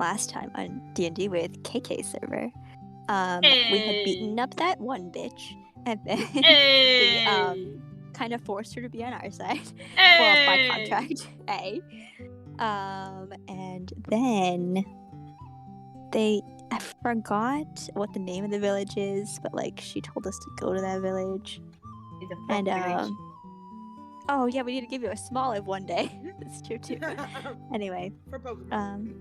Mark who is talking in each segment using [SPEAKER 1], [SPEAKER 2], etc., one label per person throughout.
[SPEAKER 1] last time on D&D with KK server. We had beaten up that one bitch, and then we kind of forced her to be on our side. Well, by contract, and then I forgot what the name of the village is, but like she told us to go to that village.
[SPEAKER 2] It's a frog village.
[SPEAKER 1] Oh yeah, we need to give you a small if one day. That's true too. Anyway.
[SPEAKER 3] For Pokemon.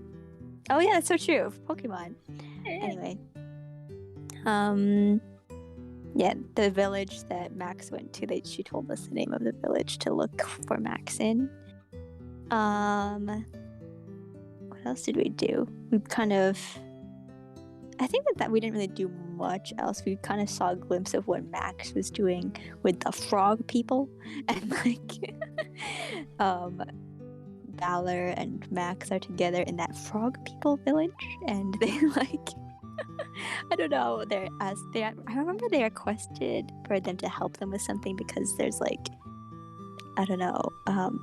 [SPEAKER 1] Oh yeah, that's so true. For Pokemon. Anyway. Yeah, the village that Max went to, she told us the name of the village to look for Max in. What else did we do? We kind of... I think that we didn't really do much else. We kind of saw a glimpse of what Max was doing with the frog people. And like... Valor and Max are together in that frog people village. And they like... I don't know. I remember they requested for them to help them with something because there's like, I don't know,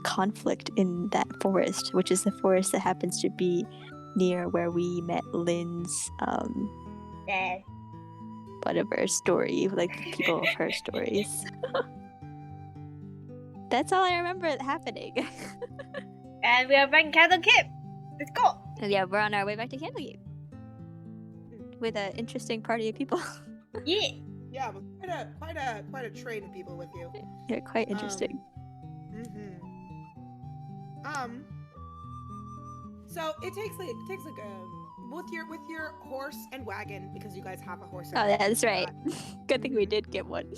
[SPEAKER 1] conflict in that forest, which is the forest that happens to be near where we met Lyn's
[SPEAKER 2] Dad.
[SPEAKER 1] Whatever story, like people of her stories. That's all I remember happening.
[SPEAKER 2] And we are back in Candlekeep. Let's go.
[SPEAKER 1] And yeah, we're on our way back to Candlekeep. With an interesting party of people.
[SPEAKER 2] Yeah.
[SPEAKER 3] Yeah, but quite a train of people with you.
[SPEAKER 1] Yeah, quite interesting.
[SPEAKER 3] So it takes like with your horse and wagon, because you guys have a horse.
[SPEAKER 1] Oh, that's right. Good thing we did get one.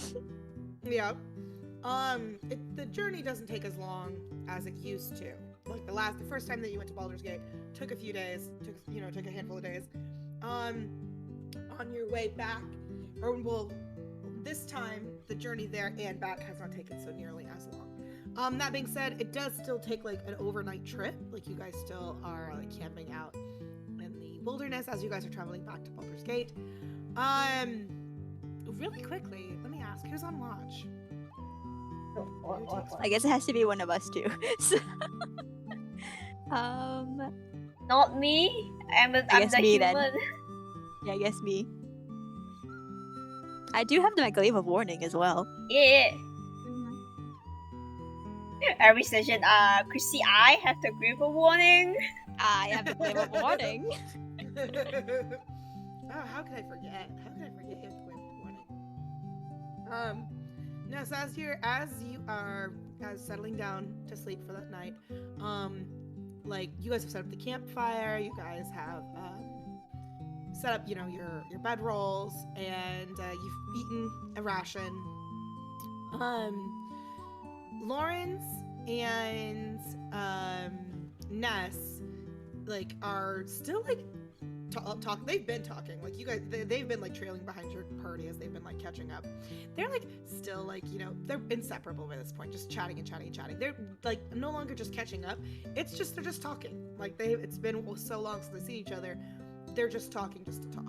[SPEAKER 3] Yeah. The journey doesn't take as long as it used to. Like the first time that you went to Baldur's Gate took a few days. Took a handful of days. On your way back, this time the journey there and back has not taken so nearly as long. That being said, it does still take like an overnight trip. Like you guys still are like camping out in the wilderness as you guys are traveling back to Baldur's Gate. Really quickly, let me ask, who's on watch?
[SPEAKER 1] I guess it has to be one of us too. So,
[SPEAKER 2] Not me. I'm the
[SPEAKER 1] me
[SPEAKER 2] human.
[SPEAKER 1] then. Yeah, I guess me. I do have my glaive of warning as well.
[SPEAKER 2] Yeah. Every session, Krissey, I have the grip of warning.
[SPEAKER 1] I have the glaive of warning.
[SPEAKER 3] Oh, how could I forget? You have the glaive of warning. Now, so as you are settling down to sleep for that night, like you guys have set up the campfire. You guys have set up, your bedrolls, and you've eaten a ration. Lawrence and Ness like are still like talking. They've been talking. Like you guys, they've been like trailing behind your party as they've been like catching up. They're like still like they're inseparable by this point, just chatting and chatting and chatting. They're like no longer just catching up. It's just they're just talking. Like it's been so long since they've seen each other. They're just talking just to talk.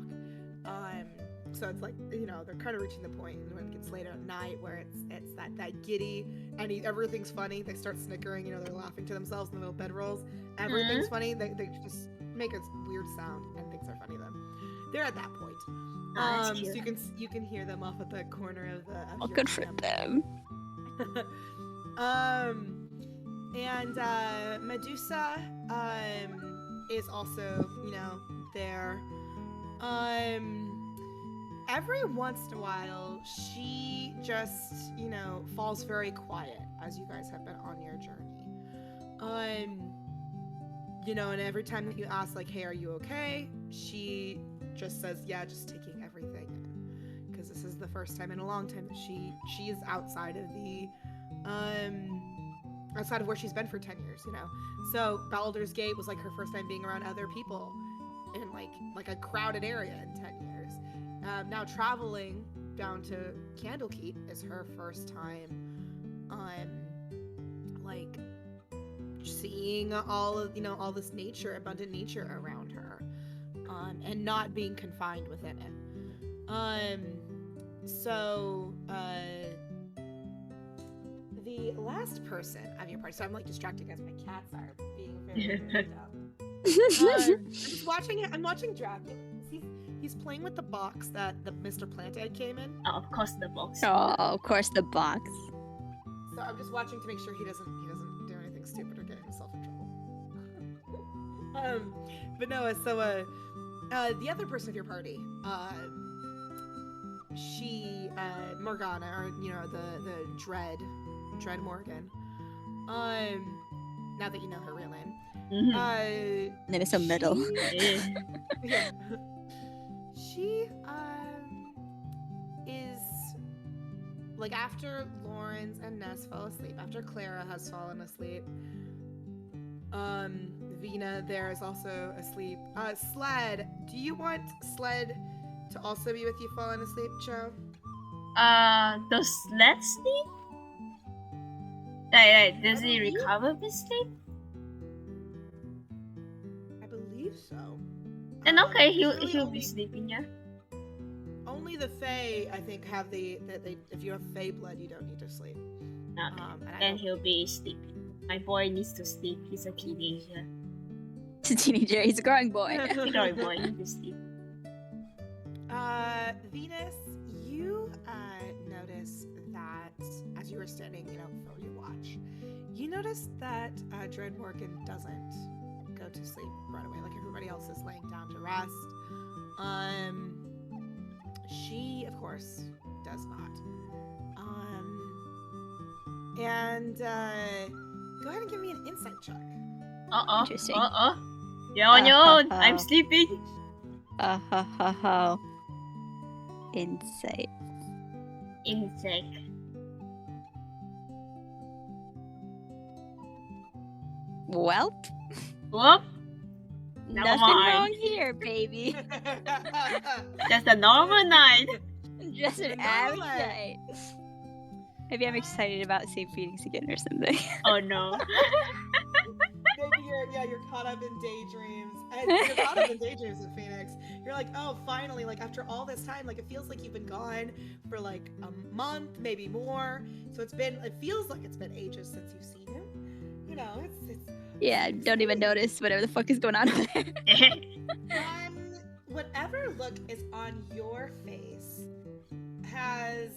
[SPEAKER 3] So it's like they're kind of reaching the point when it gets later at night where it's that giddy and everything's funny. They start snickering. They're laughing to themselves in the little bedrolls. Everything's funny. They just make a weird sound and things are funny to them. They're at that point. So you can hear them off at the corner of the.
[SPEAKER 1] Oh, good for them.
[SPEAKER 3] And Medusa is also there. Every once in a while, she just, falls very quiet as you guys have been on your journey. And every time that you ask, like, hey, are you okay? She just says, yeah, just taking everything in. Because this is the first time in a long time that she is outside of the, outside of where she's been for 10 years, So Baldur's Gate was like her first time being around other people in like a crowded area in 10 years. Now traveling down to Candlekeep is her first time like seeing all of all this nature, abundant nature around her, and not being confined within it. So the last person of your party, so I'm like distracting as my cats are being very up. I'm just watching it. I'm watching Dragon. He's playing with the box that the Mr. Plant Egg came in.
[SPEAKER 2] Oh, of course the box.
[SPEAKER 1] Oh, of course, the box.
[SPEAKER 3] So I'm just watching to make sure he doesn't do anything stupid or get himself in trouble. But no, so the other person of your party, she Morgana, or the Dread Morgan. Now that you know her real name.
[SPEAKER 1] Name is so middle.
[SPEAKER 3] Yeah. She is like, after Lawrence and Ness fall asleep, after Clara has fallen asleep, Vena there is also asleep. Sled, do you want Sled to also be with you falling asleep, Cho?
[SPEAKER 2] Does Sled sleep? Like, does he recover his sleep?
[SPEAKER 3] I believe so.
[SPEAKER 2] And okay,
[SPEAKER 3] really
[SPEAKER 2] he'll
[SPEAKER 3] only-
[SPEAKER 2] be sleeping, yeah.
[SPEAKER 3] Only the Fae, I think, have if you have Fae blood, you don't need to sleep.
[SPEAKER 2] Okay.
[SPEAKER 3] And I
[SPEAKER 2] Then
[SPEAKER 3] don't-
[SPEAKER 2] he'll be sleeping. My boy needs to sleep. He's a teenager.
[SPEAKER 1] He's a teenager. He's a growing boy.
[SPEAKER 2] Sorry, boy, he needs to sleep.
[SPEAKER 3] Venus, you notice that as you were standing, for your watch, you noticed that Dread Morgan doesn't go to sleep right away. Like, everybody else is laying down to rest. She, of course, does not. And go ahead and give me an insight check.
[SPEAKER 1] Interesting.
[SPEAKER 2] You're on your own. I'm sleeping.
[SPEAKER 1] Insight.
[SPEAKER 2] Insect.
[SPEAKER 1] Welp.
[SPEAKER 2] Whoop. Never
[SPEAKER 1] Nothing
[SPEAKER 2] mind.
[SPEAKER 1] wrong here, baby.
[SPEAKER 2] Just a normal night.
[SPEAKER 1] Just an average night. Maybe I'm excited about St. Phoenix again or something.
[SPEAKER 2] Oh no.
[SPEAKER 3] Maybe you're caught up in daydreams. And you're caught up in daydreams in Phoenix. You're like, oh, finally, like, after all this time, like, it feels like you've been gone for like a month, maybe more. So it feels like it's been ages since you've seen him. It's
[SPEAKER 1] Yeah, don't even notice whatever the fuck is going on over there.
[SPEAKER 3] whatever look is on your face has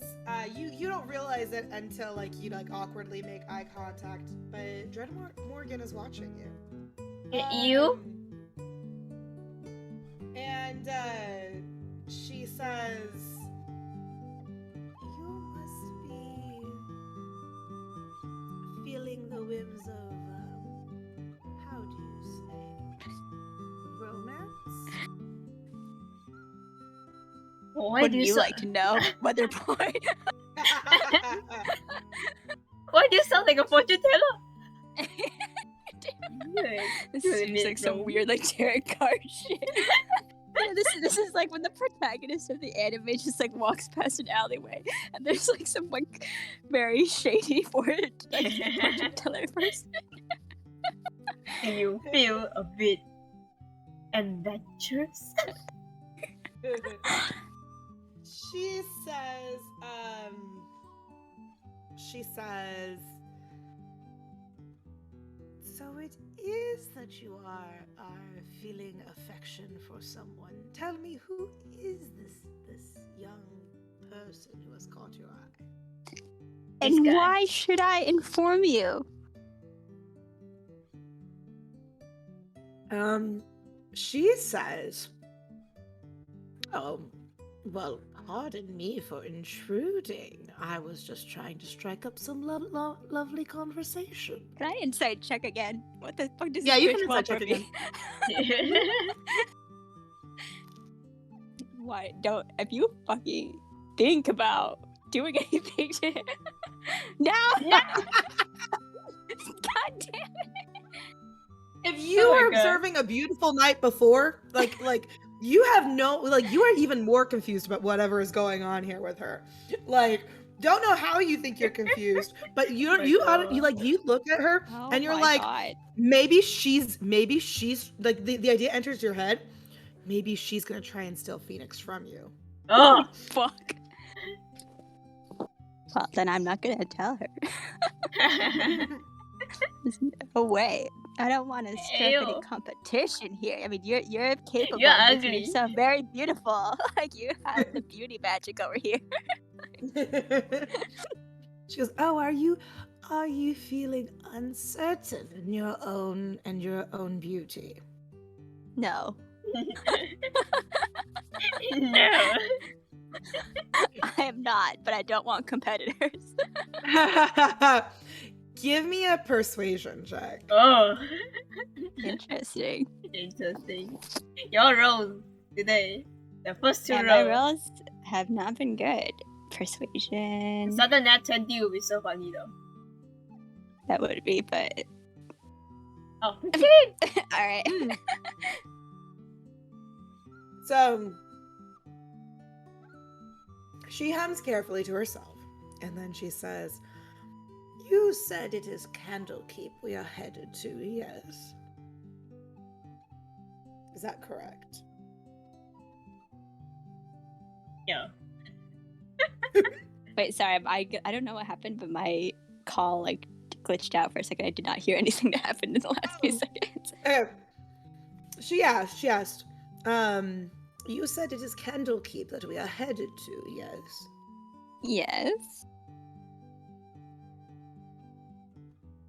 [SPEAKER 3] you don't realize it until like you awkwardly make eye contact, but Dread Morgan is watching you.
[SPEAKER 2] You?
[SPEAKER 3] And she says, "You must be feeling the whims of how do you say, romance?"
[SPEAKER 2] Why
[SPEAKER 1] Would
[SPEAKER 2] do
[SPEAKER 1] you
[SPEAKER 2] you
[SPEAKER 1] like to know, Mother Boy?
[SPEAKER 2] Why do you sound like a fortune teller?
[SPEAKER 1] This seems like some weird, like, tarot card shit. This is like when the protagonist of the anime just like walks past an alleyway and there's like some like very shady fortune teller person.
[SPEAKER 2] Do you feel a bit adventurous?
[SPEAKER 3] She says, so it is that you are feeling affection for someone. Tell me, who is this young person who has caught your eye?
[SPEAKER 1] And
[SPEAKER 2] This guy.
[SPEAKER 1] why should I inform you?
[SPEAKER 3] She says, well, pardon me for intruding. I was just trying to strike up some lovely conversation.
[SPEAKER 1] Can I insight check again? What the fuck does
[SPEAKER 3] Yeah,
[SPEAKER 1] this
[SPEAKER 3] you
[SPEAKER 1] bitch
[SPEAKER 3] can
[SPEAKER 1] want
[SPEAKER 3] insight
[SPEAKER 1] from
[SPEAKER 3] check
[SPEAKER 1] me? Why don't if you fucking think about doing anything to him? No! God damn it!
[SPEAKER 3] If you
[SPEAKER 2] Oh my
[SPEAKER 3] were
[SPEAKER 2] God.
[SPEAKER 3] observing a beautiful night before, like you have you are even more confused about whatever is going on here with her. Like, don't know how you think you're confused, but you
[SPEAKER 2] Oh my God.
[SPEAKER 3] you look at her
[SPEAKER 1] Oh
[SPEAKER 3] and you're
[SPEAKER 1] my
[SPEAKER 3] like,
[SPEAKER 1] God.
[SPEAKER 3] maybe she's like the idea enters your head. Maybe she's gonna try and steal Phoenix from you.
[SPEAKER 2] Oh,
[SPEAKER 1] Fuck. Well, then I'm not gonna tell her. There's no way. I don't want to stir up any
[SPEAKER 2] Ew.
[SPEAKER 1] competition here. I mean, you're capable
[SPEAKER 2] You're
[SPEAKER 1] of making
[SPEAKER 2] ugly.
[SPEAKER 1] yourself very beautiful. Like you have the beauty magic over here.
[SPEAKER 3] She goes, "Oh, are you feeling uncertain in your own beauty?"
[SPEAKER 1] No,
[SPEAKER 2] No.
[SPEAKER 1] I am not, but I don't want competitors.
[SPEAKER 3] Give me a persuasion check.
[SPEAKER 2] Oh.
[SPEAKER 1] Interesting.
[SPEAKER 2] Interesting. Your rolls today. The first two
[SPEAKER 1] Yeah, my
[SPEAKER 2] rolls.
[SPEAKER 1] rolls have not been good. Persuasion.
[SPEAKER 2] Sudden nat 20 would be so funny though.
[SPEAKER 1] That would be, but
[SPEAKER 2] Oh.
[SPEAKER 1] all right.
[SPEAKER 3] So she hums carefully to herself, and then she says, "You said it is Candlekeep we are headed to, yes? Is that correct?"
[SPEAKER 2] Yeah.
[SPEAKER 1] Wait, sorry. I don't know what happened, but my call like glitched out for a second. I did not hear anything that happened in the last few seconds.
[SPEAKER 3] She asked, "You said it is Candlekeep that we are headed to, yes?"
[SPEAKER 1] Yes.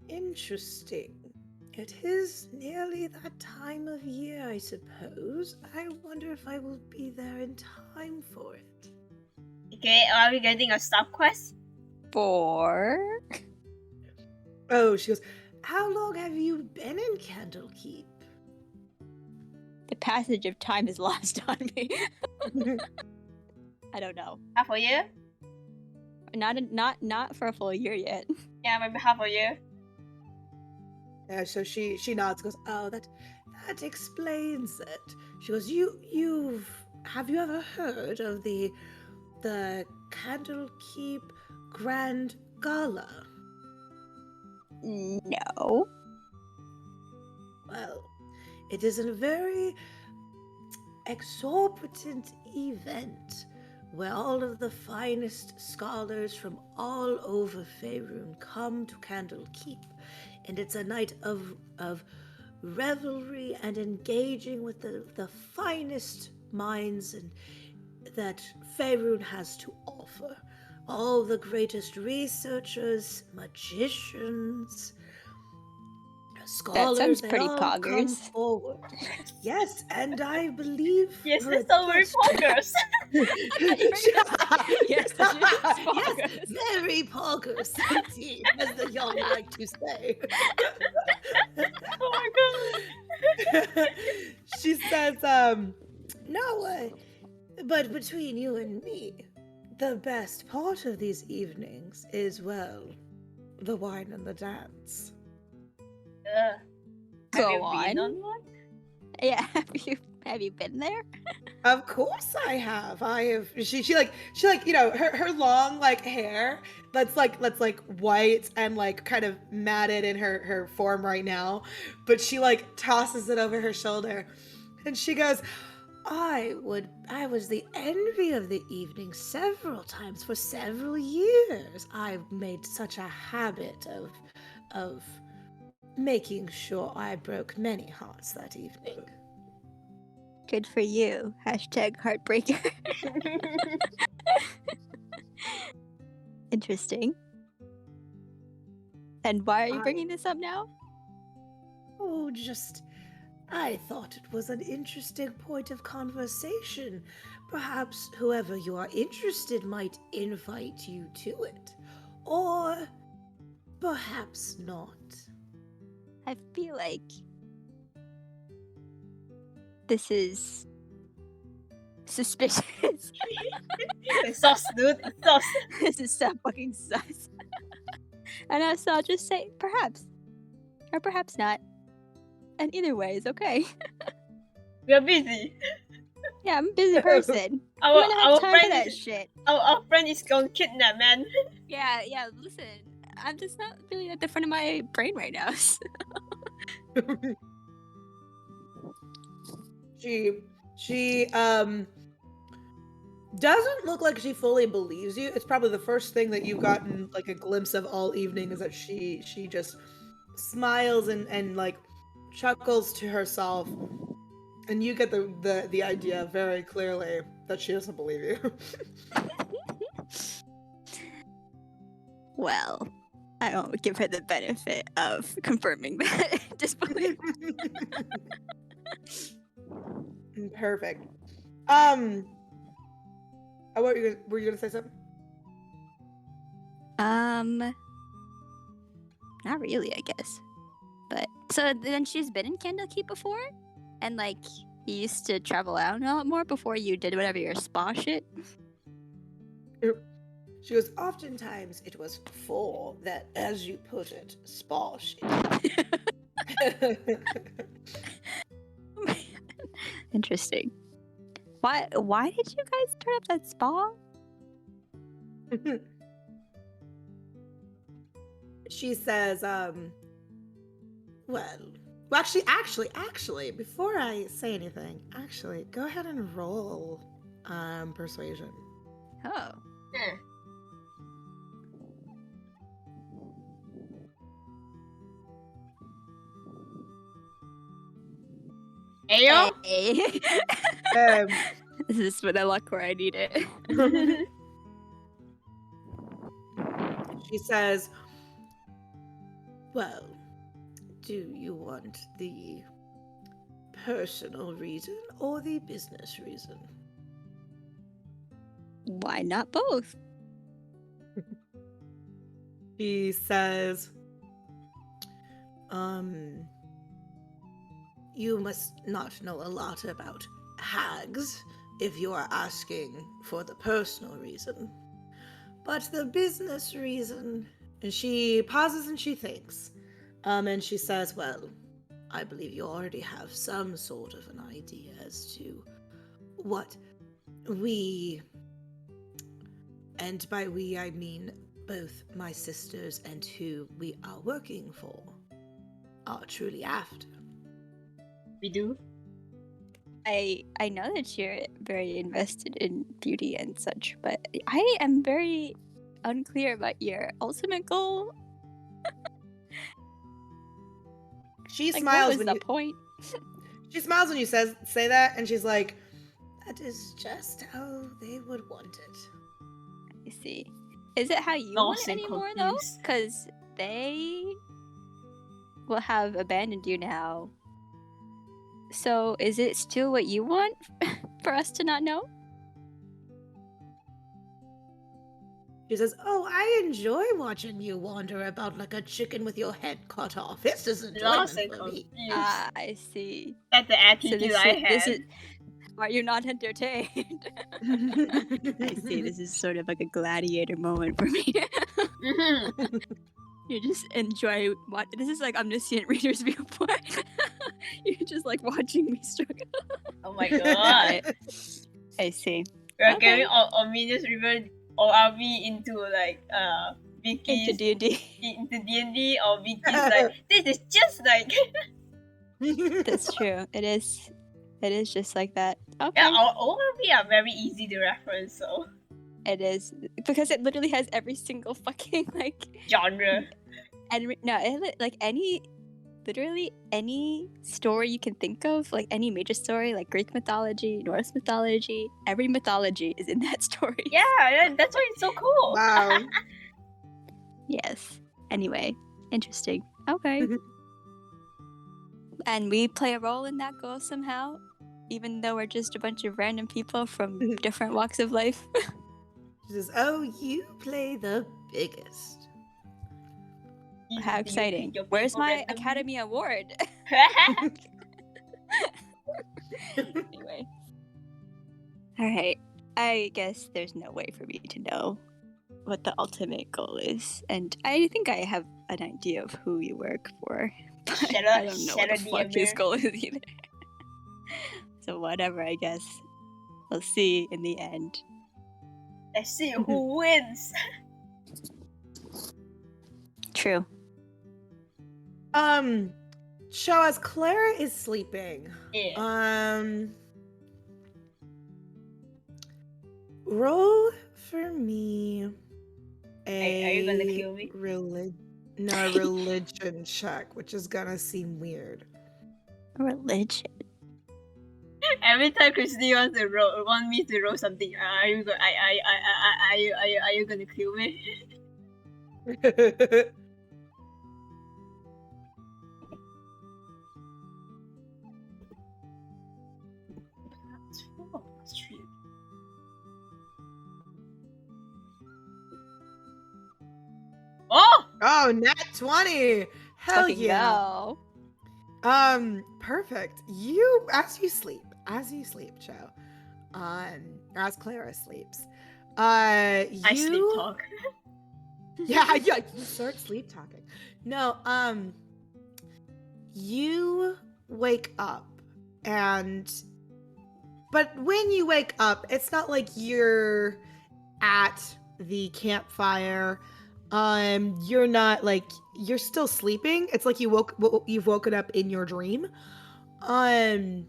[SPEAKER 3] Interesting. It is nearly that time of year, I suppose. I wonder if I will be there in time for it.
[SPEAKER 2] Okay, are we getting a stop quest?
[SPEAKER 1] 4.
[SPEAKER 3] Oh, she goes, "How long have you been in Candlekeep?"
[SPEAKER 1] The passage of time is lost on me. I don't know.
[SPEAKER 2] Half a year?
[SPEAKER 1] Not for a full year yet.
[SPEAKER 2] Yeah, maybe half a year.
[SPEAKER 3] Yeah, so she nods, goes, "Oh, that explains it." She goes, have you ever heard of the Candlekeep Grand Gala?"
[SPEAKER 1] No.
[SPEAKER 3] Well, it is a very exorbitant event where all of the finest scholars from all over Faerun come to Candlekeep, and it's a night of revelry and engaging with the finest minds and that Faerun has to offer. All the greatest researchers, magicians, scholars,
[SPEAKER 1] sounds
[SPEAKER 3] they
[SPEAKER 1] pretty
[SPEAKER 3] all come
[SPEAKER 1] poggers.
[SPEAKER 3] forward. Yes, and I believe
[SPEAKER 2] Yes,
[SPEAKER 3] her
[SPEAKER 2] that's all very
[SPEAKER 3] guest-
[SPEAKER 2] poggers.
[SPEAKER 1] Yes, it is poggers.
[SPEAKER 3] Yes, very poggers, indeed, as the young like to say.
[SPEAKER 2] Oh my god.
[SPEAKER 3] She says, "No, but between you and me, the best part of these evenings is, well, the wine and the dance."
[SPEAKER 2] Have you
[SPEAKER 1] Go
[SPEAKER 2] been
[SPEAKER 1] on.
[SPEAKER 2] on one?
[SPEAKER 1] Yeah, have you been there?
[SPEAKER 3] Of course I have. I have. She you know, her long like hair that's like white and like kind of matted in her form right now, but she like tosses it over her shoulder, and she goes, I was the envy of the evening several times for several years. I've made such a habit of making sure I broke many hearts that evening."
[SPEAKER 1] Good for you. #heartbreaker. Interesting. And why are you bringing this up now?
[SPEAKER 3] Oh, I thought it was an interesting point of conversation. Perhaps whoever you are interested might invite you to it. Or perhaps not.
[SPEAKER 1] I feel like this is suspicious.
[SPEAKER 2] It's sus, dude. It's sus.
[SPEAKER 1] This is so fucking sus. And so I'll just say perhaps. Or perhaps not. And either way is okay.
[SPEAKER 2] We are busy.
[SPEAKER 1] Yeah, I'm a busy person.
[SPEAKER 2] Our
[SPEAKER 1] I'm gonna have time for that shit.
[SPEAKER 2] Our friend is gonna kidnap, man.
[SPEAKER 1] Yeah, listen. I'm just not really at the front of my brain right now.
[SPEAKER 3] She doesn't look like she fully believes you. It's probably the first thing that you've gotten like a glimpse of all evening is that she just smiles and like chuckles to herself, and you get the idea very clearly that she doesn't believe you.
[SPEAKER 1] Well, I don't give her the benefit of confirming that disbelief.
[SPEAKER 3] Perfect. Were you gonna say something?
[SPEAKER 1] Not really, I guess. But so then she's been in Candlekeep before, and like you used to travel out a lot more before you did whatever your spa shit.
[SPEAKER 3] She goes, oftentimes it was for that, as you put it, spa shit.
[SPEAKER 1] Interesting. Why did you guys start up that spa?
[SPEAKER 3] She says, well, actually, before I say anything, actually, go ahead and roll persuasion.
[SPEAKER 1] Oh.
[SPEAKER 2] Ayo?
[SPEAKER 1] Hey.
[SPEAKER 3] Um,
[SPEAKER 1] This is for the luck where I need it.
[SPEAKER 3] She says, well, do you want the personal reason or the business reason?
[SPEAKER 1] Why not both?
[SPEAKER 3] She says, you must not know a lot about hags if you are asking for the personal reason. But the business reason, and she pauses and she thinks, and she says, well, I believe you already have some sort of an idea as to what we, and by we I mean both my sisters and who we are working for, are truly after.
[SPEAKER 2] We do?
[SPEAKER 1] I know that you're very invested in beauty and such, but I am very unclear about your ultimate goal.
[SPEAKER 3] She
[SPEAKER 1] Like,
[SPEAKER 3] smiles
[SPEAKER 1] what was
[SPEAKER 3] when
[SPEAKER 1] the
[SPEAKER 3] you
[SPEAKER 1] point?
[SPEAKER 3] She smiles when you say that, and she's like, that is just how they would want it.
[SPEAKER 1] I see. Is it how you want it anymore though? Because they will have abandoned you now. So is it still what you want for us to not know?
[SPEAKER 3] She says, oh, I enjoy watching you wander about like a chicken with your head cut off. This is
[SPEAKER 2] Lost
[SPEAKER 3] enjoyment
[SPEAKER 2] and
[SPEAKER 3] for me.
[SPEAKER 2] confused.
[SPEAKER 1] Ah, I see.
[SPEAKER 2] That's the
[SPEAKER 1] So
[SPEAKER 2] attitude I had.
[SPEAKER 1] are you not entertained? I see. This is sort of like a gladiator moment for me.
[SPEAKER 2] Mhm.
[SPEAKER 1] You just enjoy what this is like omniscient reader's viewpoint. You're just like watching me struggle.
[SPEAKER 2] Oh my god.
[SPEAKER 1] I see.
[SPEAKER 2] We're
[SPEAKER 1] Okay.
[SPEAKER 2] getting ominous river, or are we into like Vicky's
[SPEAKER 1] Into D&D.
[SPEAKER 2] into DND, or Vicky's like this is just like
[SPEAKER 1] That's true. It is just like that. Okay.
[SPEAKER 2] yeah, all of we are very easy to reference, so
[SPEAKER 1] It is because it literally has every single fucking like
[SPEAKER 2] genre.
[SPEAKER 1] and like literally any story you can think of, like any major story, like Greek mythology, Norse mythology, every mythology is in that story.
[SPEAKER 2] Yeah, that's why it's so cool.
[SPEAKER 3] Wow.
[SPEAKER 1] Yes. Anyway, interesting. Okay. And we play a role in that goal somehow, even though we're just a bunch of random people from different walks of life.
[SPEAKER 3] She says, oh, you play the biggest.
[SPEAKER 1] How exciting. Where's my Academy Award? Anyway. Alright. I guess there's no way for me to know what the ultimate goal is. And I think I have an idea of who you work for. But I don't know what the fuck his goal is either. So whatever, I guess. We'll see in the end.
[SPEAKER 2] Let's see who wins.
[SPEAKER 1] True.
[SPEAKER 3] Show us Clara is sleeping.
[SPEAKER 2] Yeah.
[SPEAKER 3] Roll for me a
[SPEAKER 2] Are you gonna kill me?
[SPEAKER 3] religion check, which is gonna seem weird.
[SPEAKER 1] Religion.
[SPEAKER 2] Every time Krissey want me to roll something, are you gonna kill me? Oh!
[SPEAKER 3] Oh, nat 20. Hell
[SPEAKER 1] Fucking
[SPEAKER 3] yeah.
[SPEAKER 1] go.
[SPEAKER 3] Perfect. You as you sleep, Cho. Or as Clara sleeps.
[SPEAKER 2] I sleep talk.
[SPEAKER 3] Yeah, you start sleep talking. No, you wake up but when you wake up, it's not like you're at the campfire. You're not like you're still sleeping. It's like you've woken up in your dream.
[SPEAKER 1] Like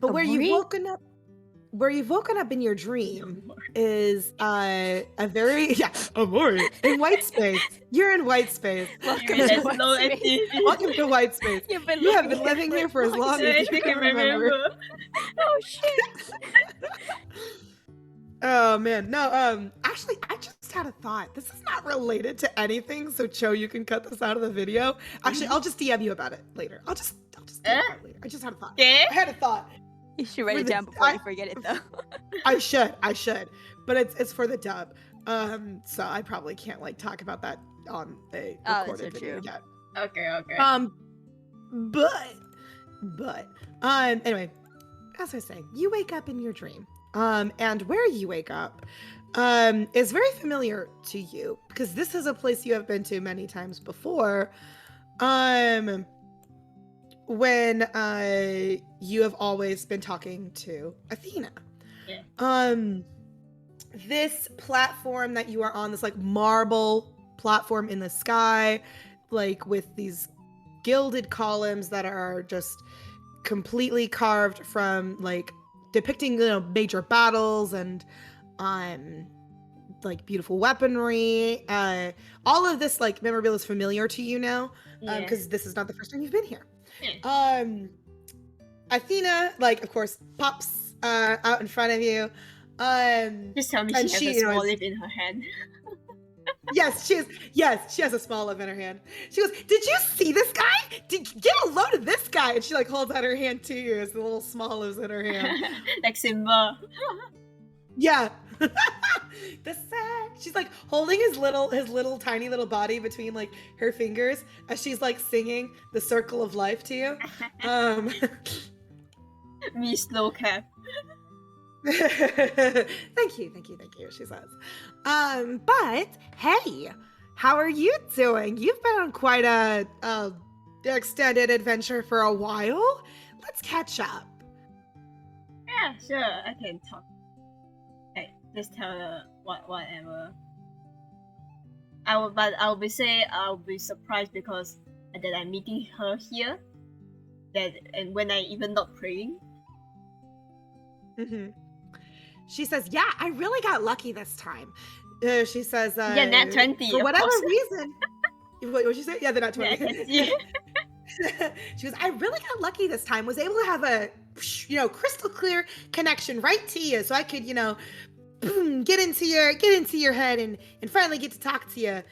[SPEAKER 3] But
[SPEAKER 1] a
[SPEAKER 3] where you've
[SPEAKER 1] Marie?
[SPEAKER 3] woken up in your dream is a very Amore in white space. You're in white space.
[SPEAKER 1] Welcome
[SPEAKER 2] Let's
[SPEAKER 1] to
[SPEAKER 2] know
[SPEAKER 1] white space.
[SPEAKER 3] Welcome to white space.
[SPEAKER 1] You
[SPEAKER 3] have been living here for as long as you can remember.
[SPEAKER 1] Oh shit.
[SPEAKER 3] Oh man, no. Actually, I just had a thought. This is not related to anything, so Cho, you can cut this out of the video. Actually, I'll just DM you about it later. I'll just DM you about it later. I just had a thought.
[SPEAKER 2] Okay.
[SPEAKER 3] I had a thought.
[SPEAKER 1] You should write it down before you forget it though.
[SPEAKER 3] I should, but it's for the dub. So I probably can't like talk about that on a recorded video yet.
[SPEAKER 2] Okay.
[SPEAKER 3] But anyway, as I was saying, you wake up in your dream. And where you wake up is very familiar to you because this is a place you have been to many times before. When you have always been talking to Athena.
[SPEAKER 2] Yeah.
[SPEAKER 3] This platform that you are on, this like marble platform in the sky, like with these gilded columns that are just completely carved from like depicting, major battles and like beautiful weaponry. All of this like memorabilia is familiar to you now because this is not the first time you've been here.
[SPEAKER 2] Yeah.
[SPEAKER 3] Athena, like, of course, pops out in front of you.
[SPEAKER 2] Just tell me she has a small lip in her hand.
[SPEAKER 3] Yes, she has a small lip in her hand. She goes, "Did you see this guy? Get a load of this guy!" And she like holds out her hand to you as the little small lips in her hand.
[SPEAKER 2] Like Simba.
[SPEAKER 3] Yeah. The sack. She's like holding his little tiny little body between like her fingers as she's like singing the circle of life to you.
[SPEAKER 2] Me slow cap.
[SPEAKER 3] Thank you, she says. But hey, how are you doing? You've been on quite a extended adventure for a while. Let's catch up.
[SPEAKER 2] Yeah, sure, I can talk. Hey, just tell her whatever. I'll be surprised because that I'm meeting her here. And when I even not praying.
[SPEAKER 3] Mm-hmm. She says, "Yeah, I really got lucky this time." She says,
[SPEAKER 2] nat 20.
[SPEAKER 3] For whatever reason." What'd you say? Yeah, the nat 20.
[SPEAKER 2] Yeah,
[SPEAKER 3] She goes, "I really got lucky this time. Was able to have a, crystal clear connection right to you, so I could, boom, get into your head and finally get to talk to you.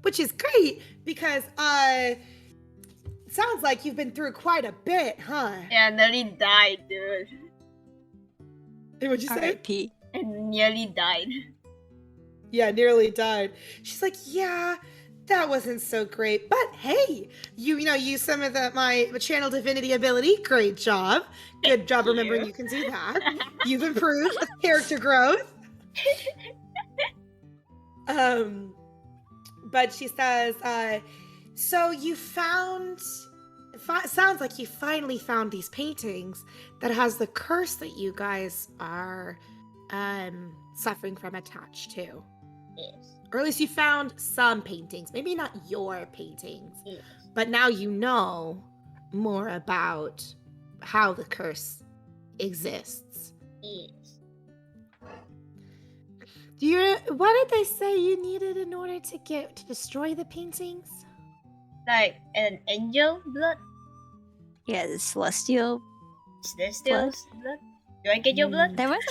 [SPEAKER 3] Which is great because sounds like you've been through quite a bit, huh?"
[SPEAKER 2] Yeah, nearly died, dude.
[SPEAKER 3] Hey, what'd you say?
[SPEAKER 1] R.I.P.
[SPEAKER 2] And nearly died.
[SPEAKER 3] Yeah, nearly died. She's like, "Yeah, that wasn't so great, but hey, you use some of my channel divinity ability. Great job. Good job remembering you can do that. You've improved character growth." But she says, "So you sounds like you finally found these paintings that has the curse that you guys are suffering from attached to."
[SPEAKER 2] Yes.
[SPEAKER 3] Or at least you found some paintings. Maybe not your paintings.
[SPEAKER 2] Yes.
[SPEAKER 3] But now you know more about how the curse exists.
[SPEAKER 2] Yes.
[SPEAKER 3] What did they say you needed in order to destroy the paintings?
[SPEAKER 2] Like an angel blood?
[SPEAKER 1] Yeah, the celestial.
[SPEAKER 2] Is there still blood? Do I get your blood?
[SPEAKER 1] There was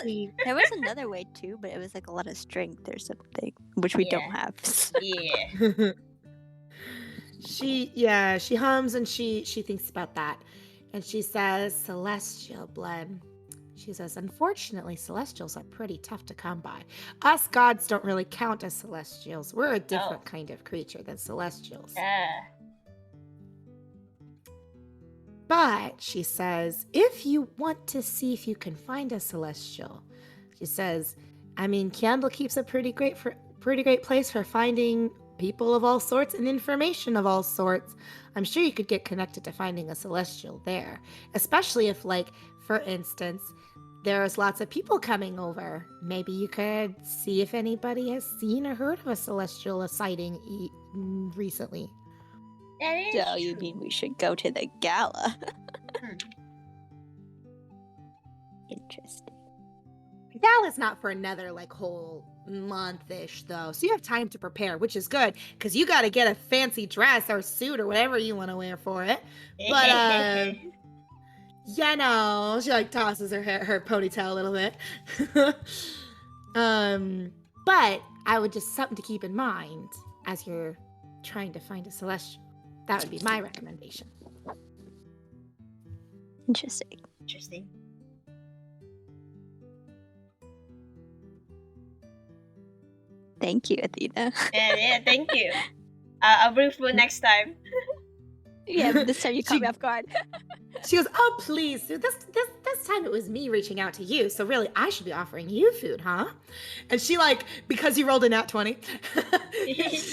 [SPEAKER 1] another way too, but it was like a lot of strength or something, which we don't have.
[SPEAKER 2] Yeah.
[SPEAKER 3] She hums and she thinks about that. And she says, celestial blood. She says, unfortunately, celestials are pretty tough to come by. Us gods don't really count as celestials. We're a different kind of creature than celestials. But, she says, if you want to see if you can find a celestial, she says, I mean, Candlekeep's a pretty great place for finding people of all sorts and information of all sorts. I'm sure you could get connected to finding a celestial there, especially if, like, for instance, there's lots of people coming over. Maybe you could see if anybody has seen or heard of a celestial sighting recently.
[SPEAKER 1] So you mean we should go to the gala? Interesting.
[SPEAKER 3] Gala's not for another like whole month-ish though, so you have time to prepare, which is good because you got to get a fancy dress or suit or whatever you want to wear for it. But you know, she like tosses her ponytail a little bit. But I would just something to keep in mind as you're trying to find a celestial. That would be my recommendation.
[SPEAKER 1] Interesting. Thank you, Athena.
[SPEAKER 2] Yeah, thank you. I'll bring food next time.
[SPEAKER 1] Yeah, but this time you caught me off guard.
[SPEAKER 3] She goes, oh, please. This time it was me reaching out to you, so really I should be offering you food, huh? And she, like, because you rolled a nat 20,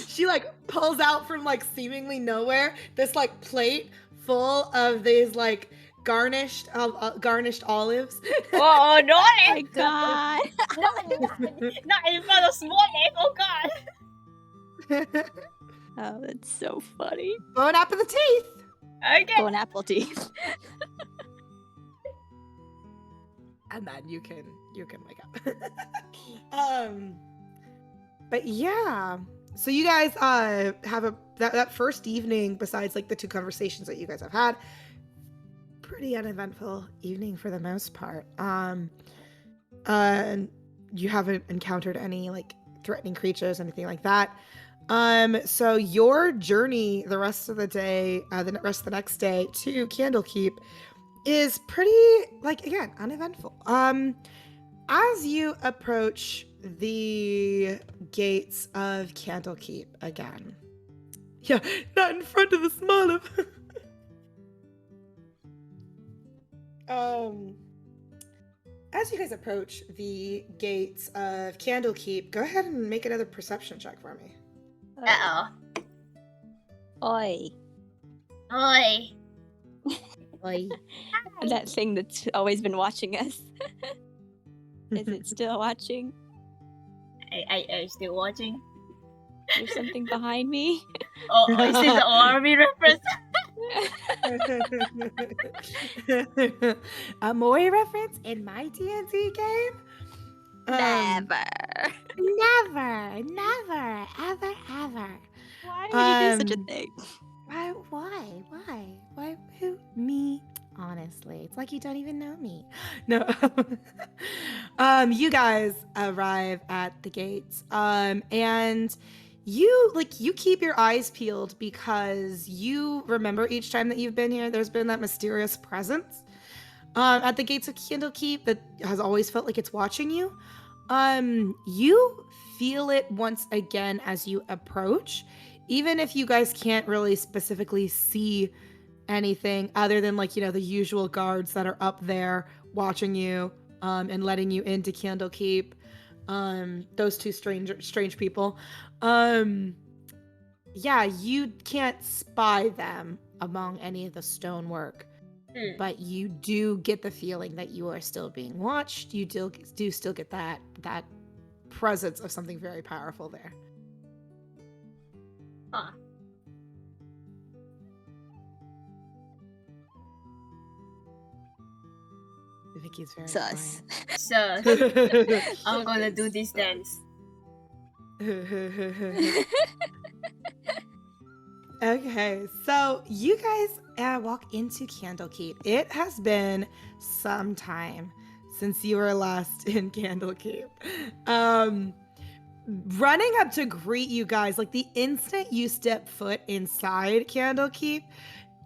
[SPEAKER 3] she, like, pulls out from, like, seemingly nowhere this, like, plate full of these, like, garnished olives.
[SPEAKER 2] Oh, no!
[SPEAKER 1] Oh my god.
[SPEAKER 2] Not in front of small name, oh god.
[SPEAKER 1] Oh, that's so funny.
[SPEAKER 3] Bon appetit.
[SPEAKER 2] Okay.
[SPEAKER 1] Bone apple teeth.
[SPEAKER 3] And then you can wake up. But yeah, so you guys have that first evening, besides like the two conversations that you guys have had, pretty uneventful evening for the most part. And you haven't encountered any like threatening creatures, anything like that. So your journey the rest of the day, the rest of the next day to Candlekeep is pretty, like, again, uneventful. As you approach the gates of Candlekeep again. Yeah, not in front of the smaller. As you guys approach the gates of Candlekeep, go ahead and make another perception check for me.
[SPEAKER 2] Uh-oh.
[SPEAKER 1] Oi.
[SPEAKER 2] Oi.
[SPEAKER 3] Oi.
[SPEAKER 1] That thing that's always been watching us. Is it still watching?
[SPEAKER 2] I still watching.
[SPEAKER 1] There's something behind me.
[SPEAKER 2] Oh, is it the army reference?
[SPEAKER 3] A Mori reference in my D&D game?
[SPEAKER 1] Never.
[SPEAKER 3] Never, ever.
[SPEAKER 1] Why would you do such a thing?
[SPEAKER 3] Why? Who? Me? Honestly, it's like you don't even know me. No. You guys arrive at the gates, and you keep your eyes peeled because you remember each time that you've been here, there's been that mysterious presence at the gates of Candlekeep that has always felt like it's watching you. You feel it once again as you approach, even if you guys can't really specifically see anything other than like, the usual guards that are up there watching you and letting you into Candlekeep. Those two strange people. Yeah, you can't spy them among any of the stonework. But you do get the feeling that you are still being watched. You do still get that presence of something very powerful there.
[SPEAKER 2] Huh.
[SPEAKER 3] Vicky's very
[SPEAKER 1] Sus.
[SPEAKER 2] So, I'm gonna do this dance.
[SPEAKER 3] Okay, so you guys walk into Candlekeep. It has been some time since you were last in Candlekeep. Running up to greet you guys, like the instant you step foot inside Candlekeep,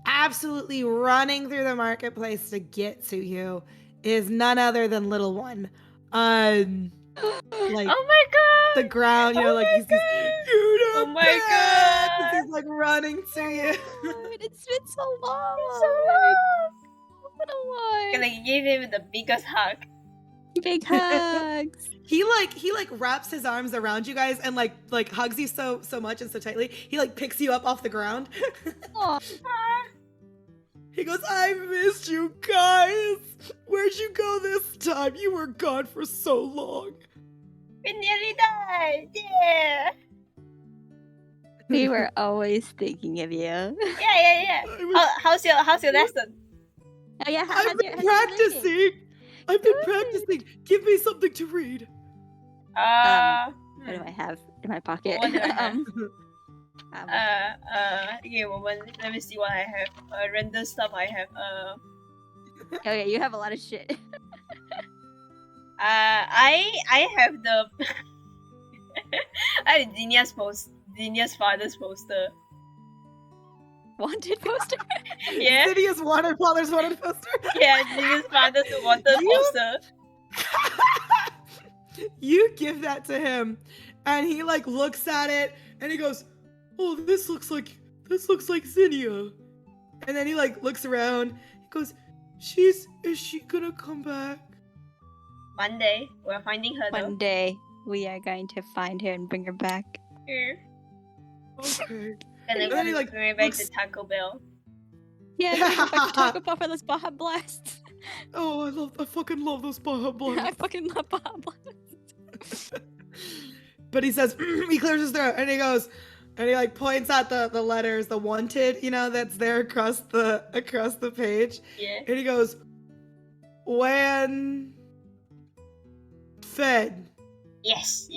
[SPEAKER 3] absolutely running through the marketplace to get to you is none other than Little One. Like
[SPEAKER 2] Oh my god!
[SPEAKER 3] the ground, you know,
[SPEAKER 2] Oh
[SPEAKER 3] like
[SPEAKER 2] my
[SPEAKER 3] he's
[SPEAKER 2] God.
[SPEAKER 3] you know,
[SPEAKER 2] Oh my god!
[SPEAKER 3] he's like running to you.
[SPEAKER 1] It's been so long.
[SPEAKER 2] It's so long!
[SPEAKER 1] Little one.
[SPEAKER 2] Gonna give him the biggest hug.
[SPEAKER 1] Big hugs.
[SPEAKER 3] He wraps his arms around you guys and like hugs you so much and so tightly. He like picks you up off the ground.
[SPEAKER 1] Aw.
[SPEAKER 3] He goes, I missed you guys. Where'd you go this time? You were gone for so long.
[SPEAKER 2] We nearly died! Yeah!
[SPEAKER 1] We were always thinking of you.
[SPEAKER 2] Yeah.
[SPEAKER 3] I was-
[SPEAKER 2] How's your lesson?
[SPEAKER 1] Oh yeah,
[SPEAKER 3] I've been practicing. I've been practicing. Give me something to read.
[SPEAKER 1] What do I have in my pocket?
[SPEAKER 2] What do I have?
[SPEAKER 1] Um,
[SPEAKER 2] Let me see what I have. Random stuff I have.
[SPEAKER 1] oh yeah, you have a lot of shit.
[SPEAKER 2] I have the I have Zinnia's father's poster.
[SPEAKER 1] Wanted poster.
[SPEAKER 2] Yeah,
[SPEAKER 3] Zinnia's father's wanted poster.
[SPEAKER 2] yeah, Zinnia's father's wanted poster.
[SPEAKER 3] You give that to him, and he like looks at it, and he goes, "Oh, this looks like Zinnia." And then he like looks around. He goes, "Is she gonna come back?"
[SPEAKER 2] One day we're finding her though.
[SPEAKER 1] One day we are going to find her and bring her back.
[SPEAKER 2] Yeah.
[SPEAKER 3] Okay.
[SPEAKER 2] And then
[SPEAKER 3] then he,
[SPEAKER 2] we're
[SPEAKER 3] like,
[SPEAKER 2] going back
[SPEAKER 3] looks-
[SPEAKER 2] to Taco Bell.
[SPEAKER 1] Yeah, we're going back to Taco Bell for those Baja Blasts.
[SPEAKER 3] Oh, I fucking love those Baja
[SPEAKER 1] I
[SPEAKER 3] Blast.
[SPEAKER 1] fucking love Baja Blasts.
[SPEAKER 3] But he says, he clears his throat, and he goes, and he like points at the letters, the wanted, you know, that's there across the page.
[SPEAKER 2] Yeah.
[SPEAKER 3] And he goes, when fed.
[SPEAKER 2] Yes.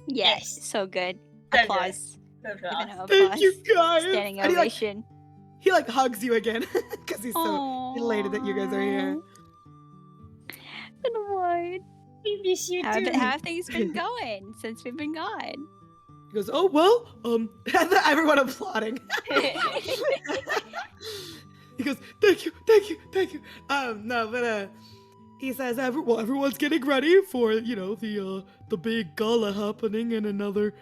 [SPEAKER 1] Yes, so good.
[SPEAKER 2] So good.
[SPEAKER 1] Applause.
[SPEAKER 2] So
[SPEAKER 1] Give
[SPEAKER 2] fast.
[SPEAKER 1] an applause.
[SPEAKER 3] Thank you guys.
[SPEAKER 1] Standing
[SPEAKER 3] And
[SPEAKER 1] ovation.
[SPEAKER 3] he like hugs you again because he's so
[SPEAKER 1] Aw.
[SPEAKER 3] elated that you guys are here.
[SPEAKER 1] Little one.
[SPEAKER 2] We miss you
[SPEAKER 1] How
[SPEAKER 2] too.
[SPEAKER 1] have things been going since we've been gone?
[SPEAKER 3] He goes, oh well, everyone applauding. He goes, thank you. No, but he says, everyone's getting ready for, you know, the big gala happening in another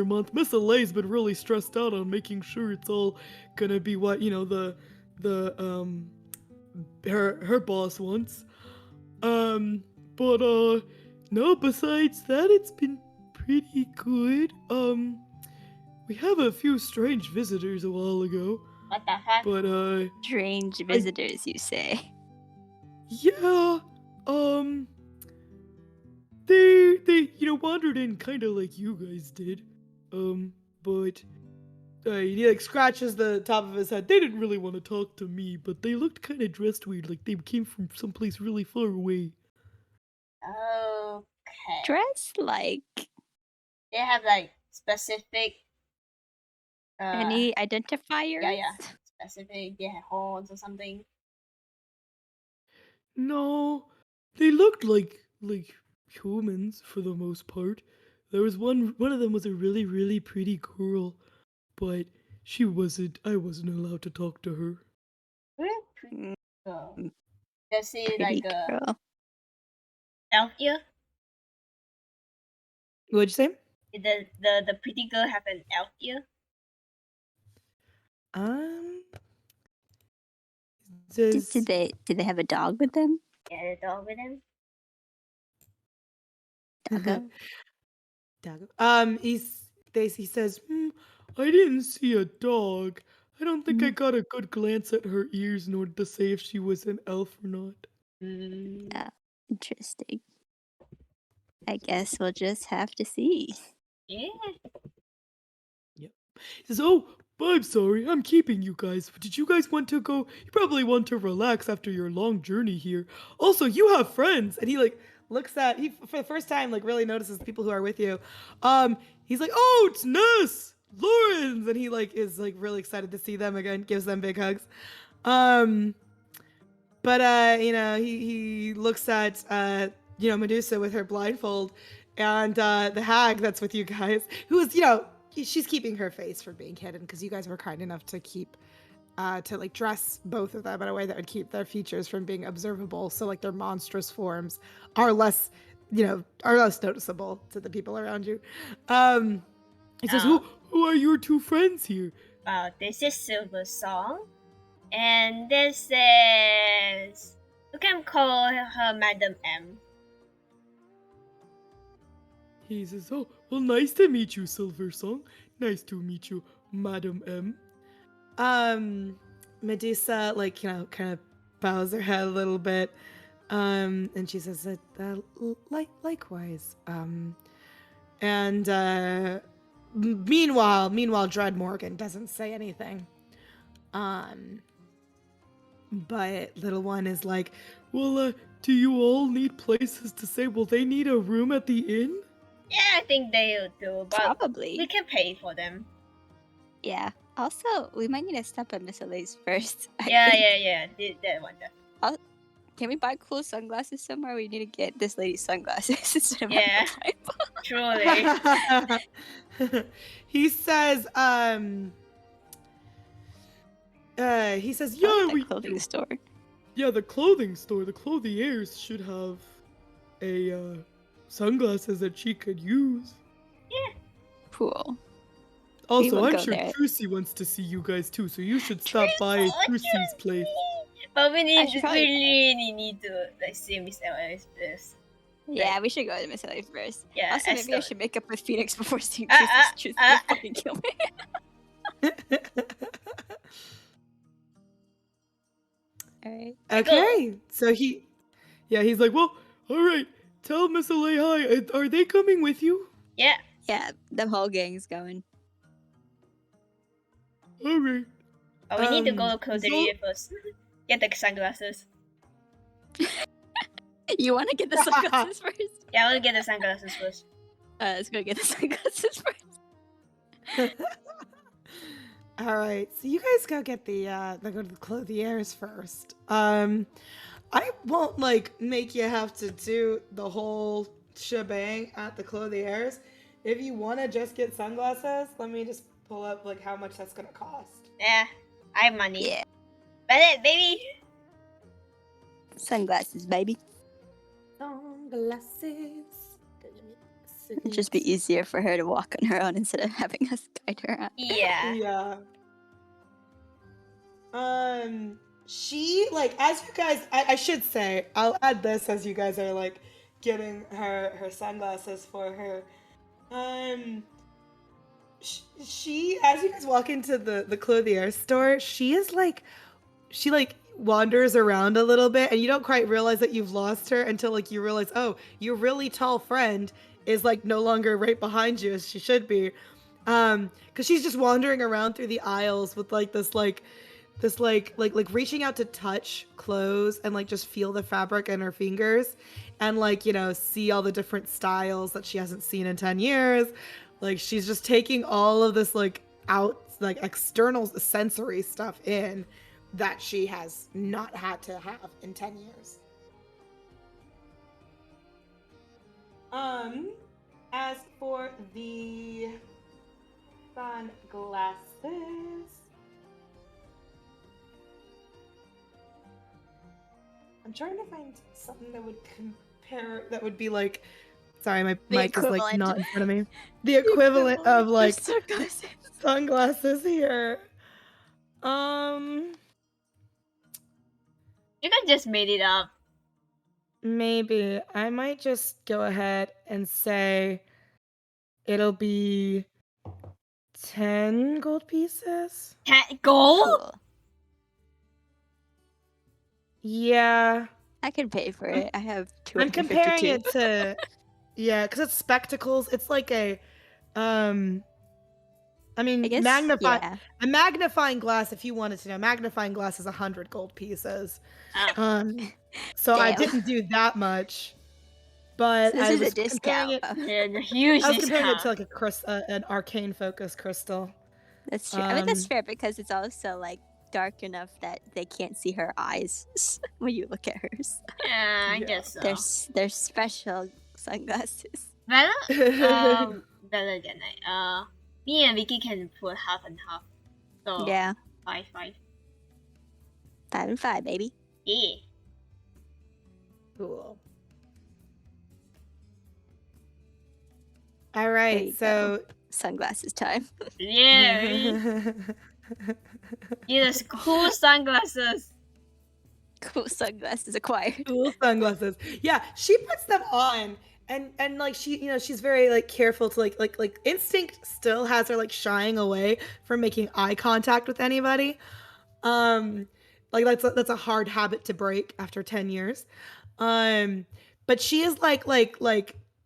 [SPEAKER 3] month. Miss LA's been really stressed out on making sure it's all gonna be what, you know, her boss wants. But no, besides that, it's been pretty good. We have a few strange visitors a while ago,
[SPEAKER 2] What the fuck?
[SPEAKER 3] but
[SPEAKER 1] Strange visitors, you say?
[SPEAKER 3] yeah, they you know wandered in kind of like you guys did, but he like scratches the top of his head. They didn't really want to talk to me, but they looked kind of dressed weird, like they came from someplace really far away.
[SPEAKER 2] Okay.
[SPEAKER 1] Dress like
[SPEAKER 2] They have like specific.
[SPEAKER 1] any identifiers?
[SPEAKER 2] Yeah. Specific. They have horns or something.
[SPEAKER 3] No, they looked like humans for the most part. There was one of them was a really, really pretty girl, but I wasn't allowed to talk to her.
[SPEAKER 1] Mm,
[SPEAKER 2] Girl. Does he
[SPEAKER 1] pretty
[SPEAKER 2] like a
[SPEAKER 1] girl.
[SPEAKER 2] elf ear?
[SPEAKER 3] What'd you say?
[SPEAKER 2] Did the pretty girl have an elf ear?
[SPEAKER 3] Says,
[SPEAKER 1] Did they have a dog with them?
[SPEAKER 2] Yeah, the dog with him.
[SPEAKER 1] Doggo?
[SPEAKER 3] Doggo. He says, I didn't see a dog. I don't think I got a good glance at her ears in order to say if she was an elf or not.
[SPEAKER 1] Interesting. I guess we'll just have to see.
[SPEAKER 2] Yeah.
[SPEAKER 3] He says, oh, I'm sorry, I'm keeping you guys. Did you guys want to go? You probably want to relax after your long journey here. Also, you have friends. And he like looks at, he for the first time like really notices the people who are with you. He's like, oh, it's Ness. Lawrence, and he like is like really excited to see them again, gives them big hugs. But you know, he looks at you know, Medusa with her blindfold, and the hag that's with you guys, who is, you know, she's keeping her face from being hidden because you guys were kind enough to keep to like dress both of them in a way that would keep their features from being observable, so like their monstrous forms are less, you know, are less noticeable to the people around you. He says, who are your two friends here?
[SPEAKER 2] This is Silver Song, and this is, you can call her Madam M.
[SPEAKER 3] He says, oh, well, nice to meet you, Silver Song. Nice to meet you, Madam M. Medusa, like, you know, kind of bows her head a little bit. And she says, likewise. And meanwhile, Dread Morgan doesn't say anything. But little one is like, well, do you all need places to stay? Will they need a room at the inn?
[SPEAKER 2] Yeah, I think they do, but
[SPEAKER 1] Probably.
[SPEAKER 2] we can pay for them.
[SPEAKER 1] Yeah. Also, we might need to stop at Miss Alay's first.
[SPEAKER 2] Yeah. That one.
[SPEAKER 1] Can we buy cool sunglasses somewhere? We need to get this lady sunglasses instead of
[SPEAKER 2] Yeah. Truly.
[SPEAKER 3] He says, yeah,
[SPEAKER 1] the clothing store.
[SPEAKER 3] Yeah, the clothing store, the clothiers should have a sunglasses that she could use.
[SPEAKER 2] Yeah.
[SPEAKER 1] Cool.
[SPEAKER 3] Also, I'm
[SPEAKER 1] go
[SPEAKER 3] sure
[SPEAKER 1] there.
[SPEAKER 3] Krissey wants to see you guys too, so you should stop by at Krissey's place.
[SPEAKER 2] But we
[SPEAKER 1] should probably-
[SPEAKER 2] really need to like see Miss Alay's this.
[SPEAKER 1] Yeah, we should go to Miss Alay first.
[SPEAKER 2] Yeah.
[SPEAKER 1] Also, maybe I should make up with Phoenix before seeing
[SPEAKER 2] Ah,
[SPEAKER 1] Chris's truth
[SPEAKER 2] ah.
[SPEAKER 1] before he kill me. Alright.
[SPEAKER 3] Okay, so he's like, well, all right, tell Miss Alay hi. Are they coming with you?
[SPEAKER 2] Yeah.
[SPEAKER 1] Yeah, the whole gang's going.
[SPEAKER 3] All right.
[SPEAKER 2] But we need to go to
[SPEAKER 3] So-
[SPEAKER 2] Closeria first. Get the sunglasses.
[SPEAKER 1] You want to get the sunglasses first?
[SPEAKER 2] Yeah, I want to get the sunglasses first.
[SPEAKER 1] Let's go get the sunglasses first.
[SPEAKER 3] All right, so you guys go get the go to the clothiers first. I won't like make you have to do the whole shebang at the clothiers. If you want to just get sunglasses, let me just pull up like how much that's gonna cost.
[SPEAKER 2] Yeah, I have money.
[SPEAKER 1] Yeah.
[SPEAKER 2] But it, baby.
[SPEAKER 1] Sunglasses, baby.
[SPEAKER 3] Sunglasses.
[SPEAKER 1] It'd just be easier for her to walk on her own instead of having us guide her out.
[SPEAKER 2] Yeah.
[SPEAKER 3] Yeah. She, like, as you guys, I should say, I'll add this as you guys are, like, getting her sunglasses for her. She, as you guys walk into the clothier store, she wanders around a little bit, and you don't quite realize that you've lost her until, like, you realize, oh, your really tall friend is, like, no longer right behind you as she should be. Because she's just wandering around through the aisles with, like, this reaching out to touch clothes and, like, just feel the fabric in her fingers and, like, you know, see all the different styles that she hasn't seen in 10 years. Like, she's just taking all of this, like, external sensory stuff in that she has not had to have in 10 years. As for the sunglasses, I'm trying to find something that would compare, that would be like, sorry, my mic is like not in front of me. The equivalent of like sunglasses here.
[SPEAKER 2] You guys just made it up.
[SPEAKER 3] Maybe. I might just go ahead and say it'll be 10 gold pieces.
[SPEAKER 2] Gold?
[SPEAKER 1] Cool.
[SPEAKER 3] Yeah.
[SPEAKER 1] I can pay for it. I have
[SPEAKER 3] I'm
[SPEAKER 1] 252.
[SPEAKER 3] comparing it to, yeah, because it's spectacles. It's like a, I mean,
[SPEAKER 1] I guess,
[SPEAKER 3] a magnifying glass, if you wanted to know, magnifying glass is 100 gold pieces. So I
[SPEAKER 1] Damn.
[SPEAKER 3] didn't do that much. but
[SPEAKER 1] So this
[SPEAKER 3] I
[SPEAKER 1] is a
[SPEAKER 3] was comparing
[SPEAKER 1] discount.
[SPEAKER 3] it.
[SPEAKER 2] And a huge
[SPEAKER 3] I was comparing it
[SPEAKER 2] discount.
[SPEAKER 3] to like an arcane focus crystal.
[SPEAKER 1] That's true. I mean, that's
[SPEAKER 3] Um,
[SPEAKER 1] fair because it's also like dark enough that they can't see her eyes when you look at hers.
[SPEAKER 2] Yeah, I
[SPEAKER 3] Yeah.
[SPEAKER 2] guess so.
[SPEAKER 1] They're special sunglasses.
[SPEAKER 2] Bella, Bella than me and Vicky can put half and half. So
[SPEAKER 1] Yeah,
[SPEAKER 2] 5-5.
[SPEAKER 1] 5 and 5, baby.
[SPEAKER 2] Yeah.
[SPEAKER 3] Cool. All
[SPEAKER 1] There
[SPEAKER 3] right,
[SPEAKER 1] you
[SPEAKER 3] so
[SPEAKER 1] Sunglasses time.
[SPEAKER 2] Yeah. Right? Yeah, there's cool sunglasses.
[SPEAKER 1] Cool sunglasses acquired.
[SPEAKER 3] cool sunglasses. Yeah, she puts them on, and like she, she's very like careful to like instinct still has her like shying away from making eye contact with anybody. Like that's a hard habit to break after 10 years. But she is like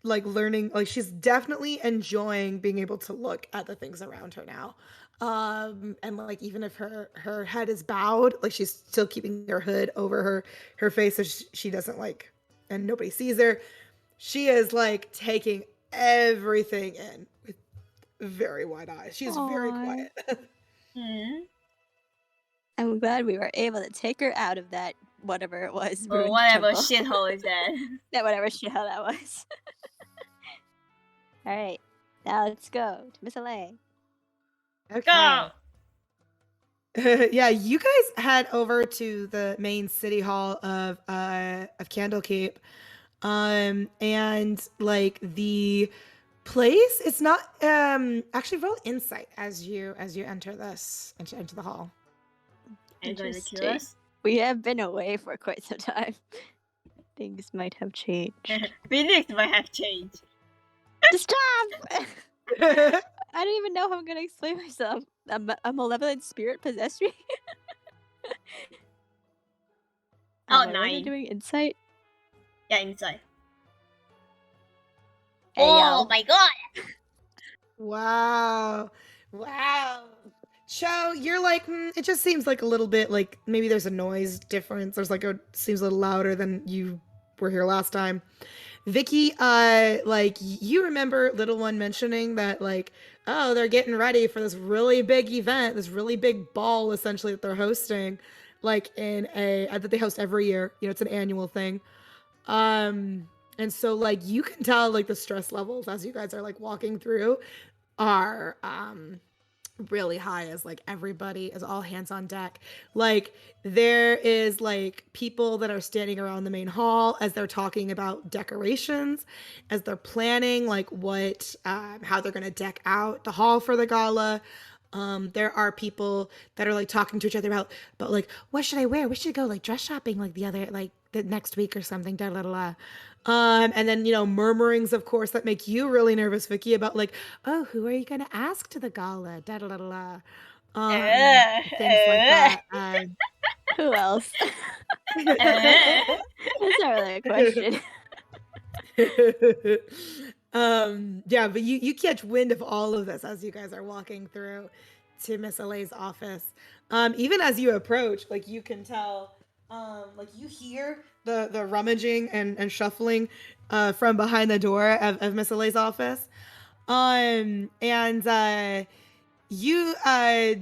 [SPEAKER 3] learning, like she's definitely enjoying being able to look at the things around her now. And like even if her head is bowed, like she's still keeping her hood over her face so she doesn't like, and nobody sees her. She is like taking everything in with very wide eyes. She's very
[SPEAKER 1] Aw.
[SPEAKER 3] quiet.
[SPEAKER 2] Hmm.
[SPEAKER 1] I'm glad we were able to take her out of that whatever it was.
[SPEAKER 2] Or
[SPEAKER 1] ruined
[SPEAKER 2] whatever
[SPEAKER 1] temple.
[SPEAKER 2] shithole is that.
[SPEAKER 1] That whatever shithole that was. All right, now let's go to Miss LA.
[SPEAKER 2] Go!
[SPEAKER 3] Yeah, you guys head over to the main city hall of Candlekeep. And like the place, it's not actually roll insight as you enter enter the hall.
[SPEAKER 2] Are you going to kill
[SPEAKER 1] Interesting.
[SPEAKER 2] us?
[SPEAKER 1] We have been away for quite some time. Things might have changed.
[SPEAKER 2] Phoenix might have changed.
[SPEAKER 1] Stop! I don't even know how I'm gonna explain myself. A malevolent spirit possessed me.
[SPEAKER 2] Oh,
[SPEAKER 1] Am I really
[SPEAKER 2] 9.
[SPEAKER 1] doing insight?
[SPEAKER 2] Yeah, inside.
[SPEAKER 1] Hey,
[SPEAKER 2] Oh
[SPEAKER 1] yo.
[SPEAKER 2] my god!
[SPEAKER 3] Wow. Cho, you're like, it just seems like a little bit like maybe there's a noise difference. There's like seems a little louder than you were here last time. Vicky, like you remember Little One mentioning that like, oh, they're getting ready for this really big event, this really big ball essentially that they're hosting, like that they host every year. It's an annual thing. And so like you can tell like the stress levels as you guys are like walking through are really high, as like everybody is all hands on deck. Like there is like people that are standing around the main hall as they're talking about decorations, as they're planning like what how they're gonna deck out the hall for the gala. There are people that are like talking to each other about like, what should I wear? We should go like dress shopping like the next week or something. Da, da, da, da. And then murmurings, of course, that make you really nervous, Vicky, about like, oh, who are you gonna ask to the gala? Da da da da. Things like that.
[SPEAKER 1] Who else? That's not really a question.
[SPEAKER 3] Yeah, but you catch wind of all of this as you guys are walking through to Miss LA's office. Even as you approach, like you can tell, like you hear the rummaging and shuffling from behind the door of Miss LA's office. And you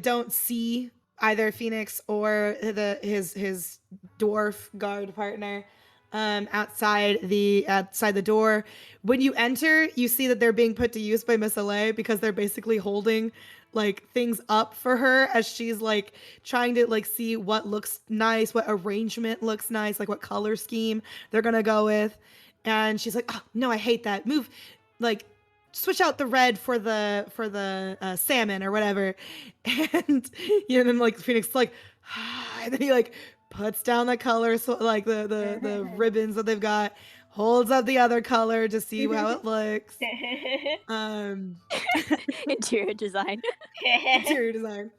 [SPEAKER 3] don't see either Phoenix or his dwarf guard partner outside the door. When you enter, you see that they're being put to use by Miss LA because they're basically holding like things up for her as she's like trying to like see what looks nice, what arrangement looks nice, like what color scheme they're gonna go with. And she's like, oh no, I hate that. Move, like switch out the red for the salmon or whatever. And then like Phoenix is like, and then he like puts down the color, so like the ribbons that they've got, holds up the other color to see how it looks.
[SPEAKER 1] Interior design.
[SPEAKER 3] Interior design.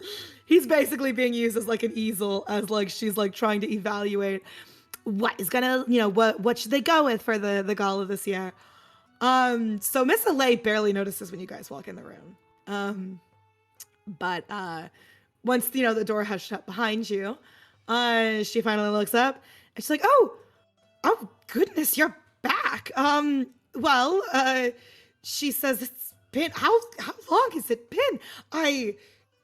[SPEAKER 3] He's basically being used as like an easel, as like she's like trying to evaluate what is gonna, what should they go with for the gala this year. So Miss LA barely notices when you guys walk in the room. But once the door has shut behind you, she finally looks up and she's like, oh goodness, you're back. back. Well, she says it's been how long has it been?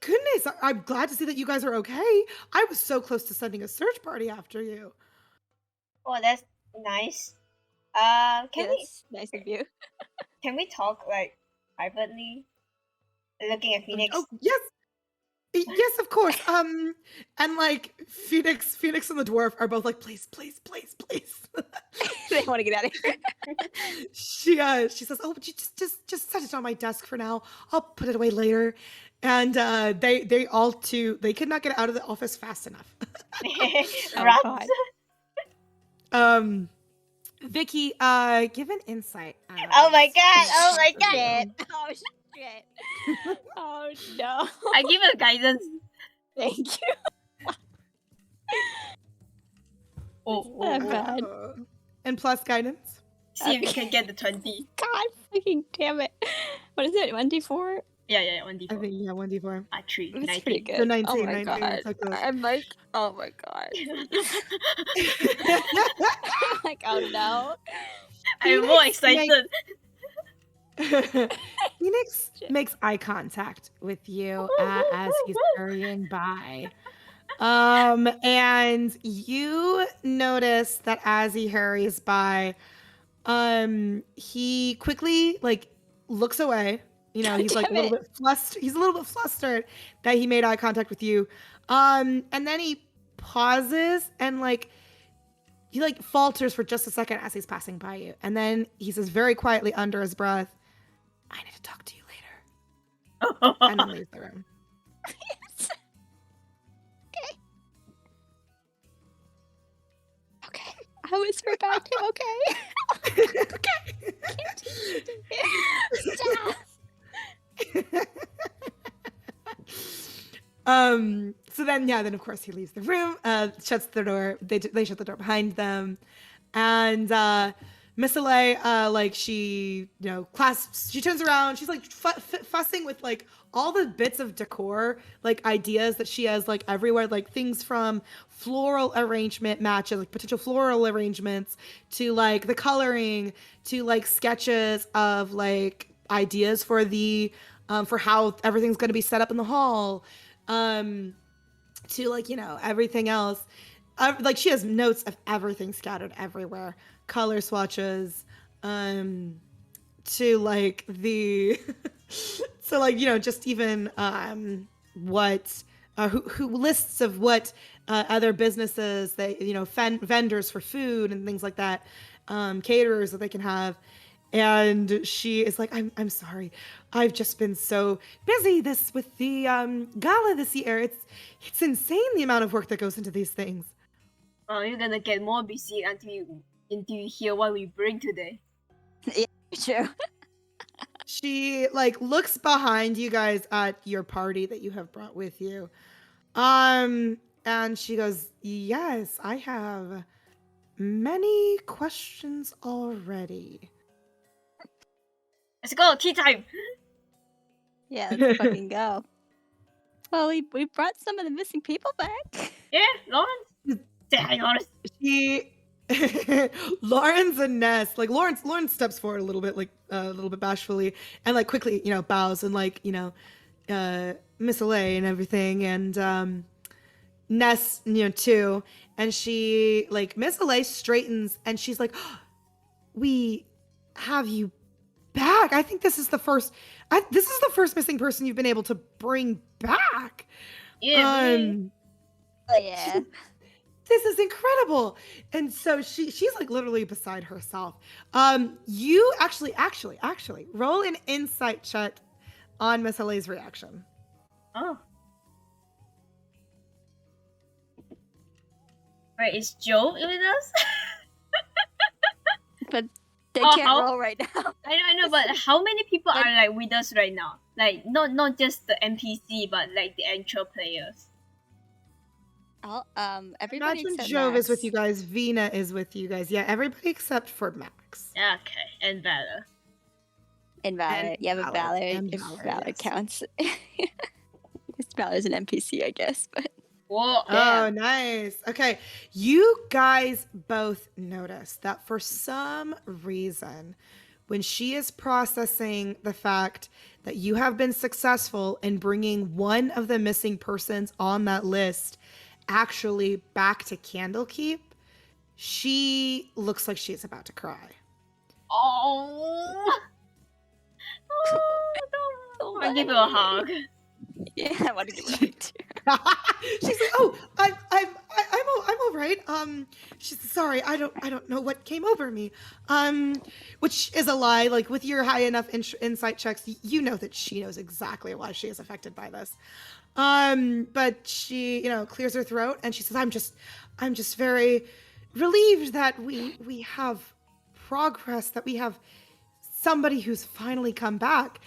[SPEAKER 3] Goodness, I'm glad to see that you guys are okay. I was so close to sending a search party after you.
[SPEAKER 2] Oh, that's nice. Can we
[SPEAKER 1] That's nice of you.
[SPEAKER 2] talk like privately? Looking at Phoenix.
[SPEAKER 3] Oh yes, yes, of course. And like Phoenix and the dwarf are both like, please.
[SPEAKER 1] They want to get out of here.
[SPEAKER 3] She says, oh, would you just set it on my desk for now. I'll put it away later. And they all too, they could not get out of the office fast enough.
[SPEAKER 2] Rats.
[SPEAKER 3] Vicky, give an insight.
[SPEAKER 2] Oh my god! Oh my god!
[SPEAKER 1] Shit. Oh shit. Oh no.
[SPEAKER 2] I give her guidance.
[SPEAKER 1] Thank you.
[SPEAKER 2] Oh
[SPEAKER 1] God.
[SPEAKER 3] And plus guidance.
[SPEAKER 2] See if you can get the 20.
[SPEAKER 1] God fucking damn it. What is it? 1d4?
[SPEAKER 2] Yeah, 1d4.
[SPEAKER 3] I think, yeah, 1d4.
[SPEAKER 2] 3.
[SPEAKER 1] That's
[SPEAKER 2] 19.
[SPEAKER 1] pretty good.
[SPEAKER 3] So 19,
[SPEAKER 1] oh my
[SPEAKER 3] 19,
[SPEAKER 1] god.
[SPEAKER 3] so close.
[SPEAKER 1] I'm like, oh my god. I'm like, oh no.
[SPEAKER 2] I'm more excited.
[SPEAKER 3] Phoenix makes eye contact with you as he's hurrying by. And you notice that as he hurries by, he quickly like looks away. You know, he's like a little bit flustered. He's a little bit flustered that he made eye contact with you. And then he pauses and like he like falters for just a second as he's passing by you. And then he says very quietly under his breath, I need to talk to you later. And then leaves the room.
[SPEAKER 1] Okay. I whisper back to him, okay. Stop.
[SPEAKER 3] So then then of course he leaves the room, shuts the door. They shut the door behind them, and Miss Alay, like she, you know, clasps. She turns around. She's like fussing with like all the bits of decor, like ideas that she has like everywhere, like things from floral arrangement matches, like potential floral arrangements, to like the coloring, to like sketches of like ideas for the for how everything's going to be set up in the hall, to like, you know, everything else. Like she has notes of everything scattered everywhere, color swatches, to like the so like, you know, just even what who lists of what other businesses they, you know, vendors for food and things like that, caterers that they can have. And she is like, I'm sorry, I've just been so busy with the gala this year. It's insane the amount of work that goes into these things.
[SPEAKER 2] Oh, you're gonna get more busy until you hear what we bring today.
[SPEAKER 1] Yeah, true.
[SPEAKER 3] She like looks behind you guys at your party that you have brought with you. And she goes, yes, I have many questions already.
[SPEAKER 2] Let's go, tea time!
[SPEAKER 1] Yeah, let's fucking go. Well, we brought some of the missing people back.
[SPEAKER 2] Yeah, Lawrence? Say hi, Lawrence.
[SPEAKER 3] Lawrence and Ness, like Lawrence steps forward a little bit bashfully, and like quickly, you know, bows and like, you know, Miss Alay and everything, and Ness, you know, too. And she, like, Miss Alay straightens and she's like, oh, we have you back. I think this is the first missing person you've been able to bring back.
[SPEAKER 2] Yeah.
[SPEAKER 1] Oh yeah.
[SPEAKER 3] This is incredible. And so she's like literally beside herself. You actually roll an insight check on Miss Alay's reaction.
[SPEAKER 2] Oh. Wait, is Jove with us?
[SPEAKER 1] But they can't roll right now.
[SPEAKER 2] I know, but how many people are like with us right now? Like not just the NPC, but like the actual players.
[SPEAKER 1] Everybody
[SPEAKER 3] Imagine
[SPEAKER 1] except
[SPEAKER 3] Jove
[SPEAKER 1] Max.
[SPEAKER 3] is with you guys. Vena is with you guys. Yeah, everybody except for Max.
[SPEAKER 2] Okay, and Valor.
[SPEAKER 1] And Valor.
[SPEAKER 3] And
[SPEAKER 1] Yeah, but Valor,
[SPEAKER 3] and
[SPEAKER 1] if
[SPEAKER 3] Valor,
[SPEAKER 1] Valor
[SPEAKER 3] yes.
[SPEAKER 1] counts. Valor's an NPC, I guess, but
[SPEAKER 2] Whoa.
[SPEAKER 3] Oh, nice. Okay. You guys both notice that for some reason, when she is processing the fact that you have been successful in bringing one of the missing persons on that list actually back to Candlekeep, she looks like she's about to cry.
[SPEAKER 2] Oh.
[SPEAKER 1] Oh,
[SPEAKER 2] I'll give you a hug.
[SPEAKER 1] Yeah, I want to give her a hug too.
[SPEAKER 3] She's like, "Oh, I'm all right. She's sorry. I don't know what came over me. Which is a lie. Like with your high enough insight checks, you know that she knows exactly why she is affected by this. But she, clears her throat and she says, I'm just very relieved that we have progress, that we have somebody who's finally come back.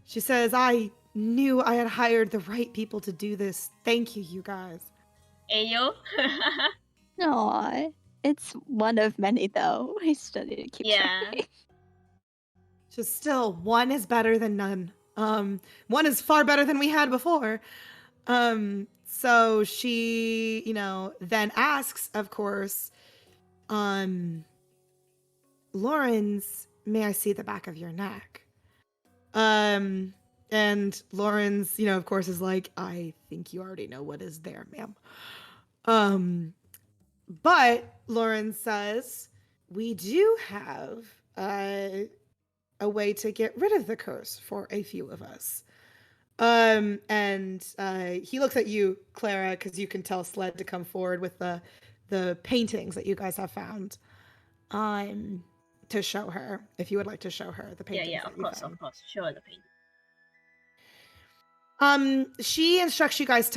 [SPEAKER 3] She says, I knew I had hired the right people to do this. Thank you, you guys.
[SPEAKER 2] Ayo.
[SPEAKER 1] Aw, it's one of many though. I still need to keep
[SPEAKER 2] Yeah.
[SPEAKER 1] trying.
[SPEAKER 3] Just still, one is better than none. One is far better than we had before. So she, then asks, of course, Lauren's, may I see the back of your neck? And Lauren's, of course, is like, I think you already know what is there, ma'am. But Lauren says, we do have a way to get rid of the curse for a few of us. And he looks at you, Clara, because you can tell Sled to come forward with the paintings that you guys have found. To show her, if you would like to show her the paintings.
[SPEAKER 2] Yeah, of course. Show her the painting.
[SPEAKER 3] She instructs you guys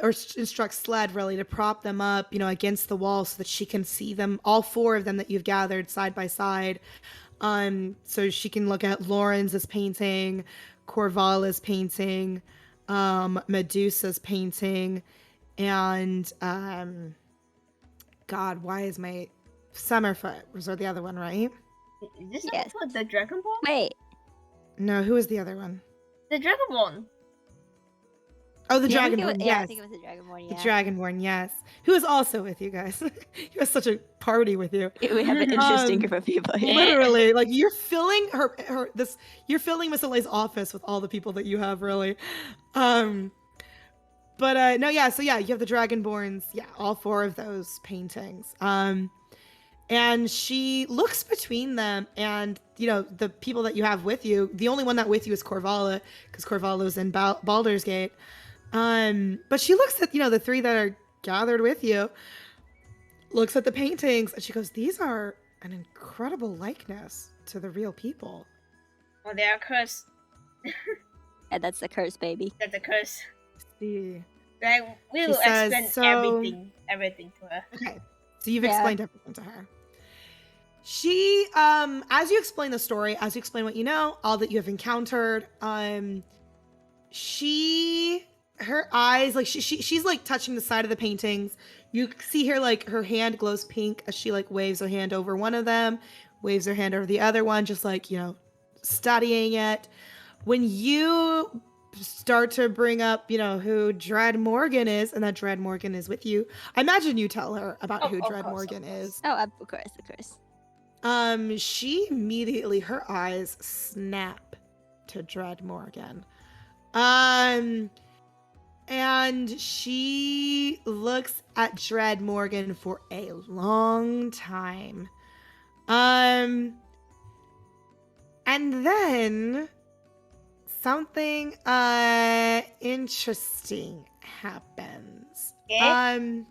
[SPEAKER 3] or instructs Sled really to prop them up, against the wall so that she can see them, all four of them that you've gathered side by side. So she can look at Lauren's painting, Corvala's painting, Medusa's painting, and God, why is my Summerfoot? Was there the other one, right?
[SPEAKER 2] Is this
[SPEAKER 1] Yes.
[SPEAKER 2] the Dragonborn?
[SPEAKER 1] Wait,
[SPEAKER 3] No, who was the other one?
[SPEAKER 2] The Dragonborn.
[SPEAKER 3] Oh, the
[SPEAKER 1] yeah, I think
[SPEAKER 3] Dragonborn,
[SPEAKER 1] it was,
[SPEAKER 3] yes.
[SPEAKER 1] I think it was the Dragonborn,
[SPEAKER 3] The
[SPEAKER 1] yeah.
[SPEAKER 3] Dragonborn, yes. Who is also with you guys. He has such a party with you.
[SPEAKER 1] We have an interesting group of people here.
[SPEAKER 3] Literally, like you're filling you're filling Miss Alay's office with all the people that you have, really. But no, yeah, so yeah, you have the Dragonborns, yeah, all four of those paintings. And she looks between them and, the people that you have with you. The only one that with you is Corvala, because Corvala's in Baldur's Gate. But she looks at, the three that are gathered with you, looks at the paintings, and she goes, these are an incredible likeness to the real people.
[SPEAKER 2] Well, they are cursed.
[SPEAKER 1] And that's the curse, baby.
[SPEAKER 2] That's a curse.
[SPEAKER 3] See.
[SPEAKER 2] Like, we will
[SPEAKER 3] says,
[SPEAKER 2] explain everything to her.
[SPEAKER 3] Okay, so you've
[SPEAKER 1] Yeah.
[SPEAKER 3] explained everything to her. She, as you explain the story, as you explain what you know, all that you have encountered, her eyes, like she's like touching the side of the paintings. You see her, like her hand glows pink as she like waves her hand over one of them, waves her hand over the other one, just like, studying it. When you start to bring up, who Dread Morgan is, and that Dread Morgan is with you, I imagine you tell her about who Dread Morgan is.
[SPEAKER 1] Oh, of course, of course.
[SPEAKER 3] She immediately, her eyes snap to Dread Morgan. And she looks at Dread Morgan for a long time. And then something interesting happens.
[SPEAKER 2] Okay.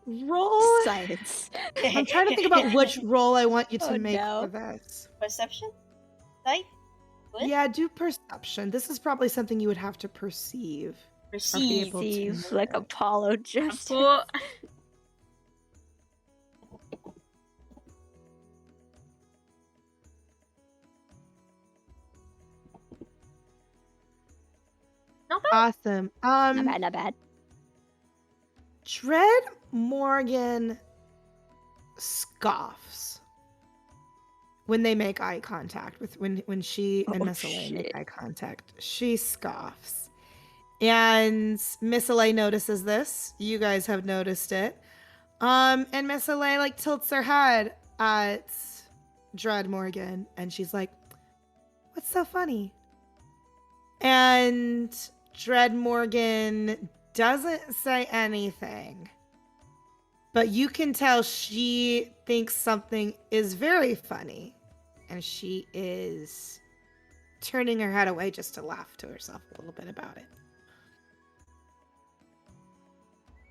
[SPEAKER 3] Roll.
[SPEAKER 1] Science.
[SPEAKER 3] I'm trying to think about which roll I want you to
[SPEAKER 1] Oh,
[SPEAKER 3] make
[SPEAKER 1] no.
[SPEAKER 3] for this.
[SPEAKER 2] Perception? Sight? What?
[SPEAKER 3] Yeah, do perception. This is probably something you would have to perceive. Be
[SPEAKER 2] Perceive.
[SPEAKER 3] able to
[SPEAKER 1] Steve,
[SPEAKER 3] know
[SPEAKER 1] like
[SPEAKER 3] it.
[SPEAKER 1] Apollo just.
[SPEAKER 2] Cool. Not bad.
[SPEAKER 3] Awesome.
[SPEAKER 1] Not bad, not bad.
[SPEAKER 3] Dread Morgan scoffs. when they make eye contact, when she and
[SPEAKER 1] Oh,
[SPEAKER 3] Miss Elaine make
[SPEAKER 1] shit.
[SPEAKER 3] eye contact, she scoffs. And Miss Elaine notices this. You guys have noticed it. And Miss Elaine like tilts her head at Dread Morgan, and she's like, "What's so funny?" And Dread Morgan doesn't say anything, but you can tell she thinks something is very funny, and she is turning her head away just to laugh to herself a little bit about it.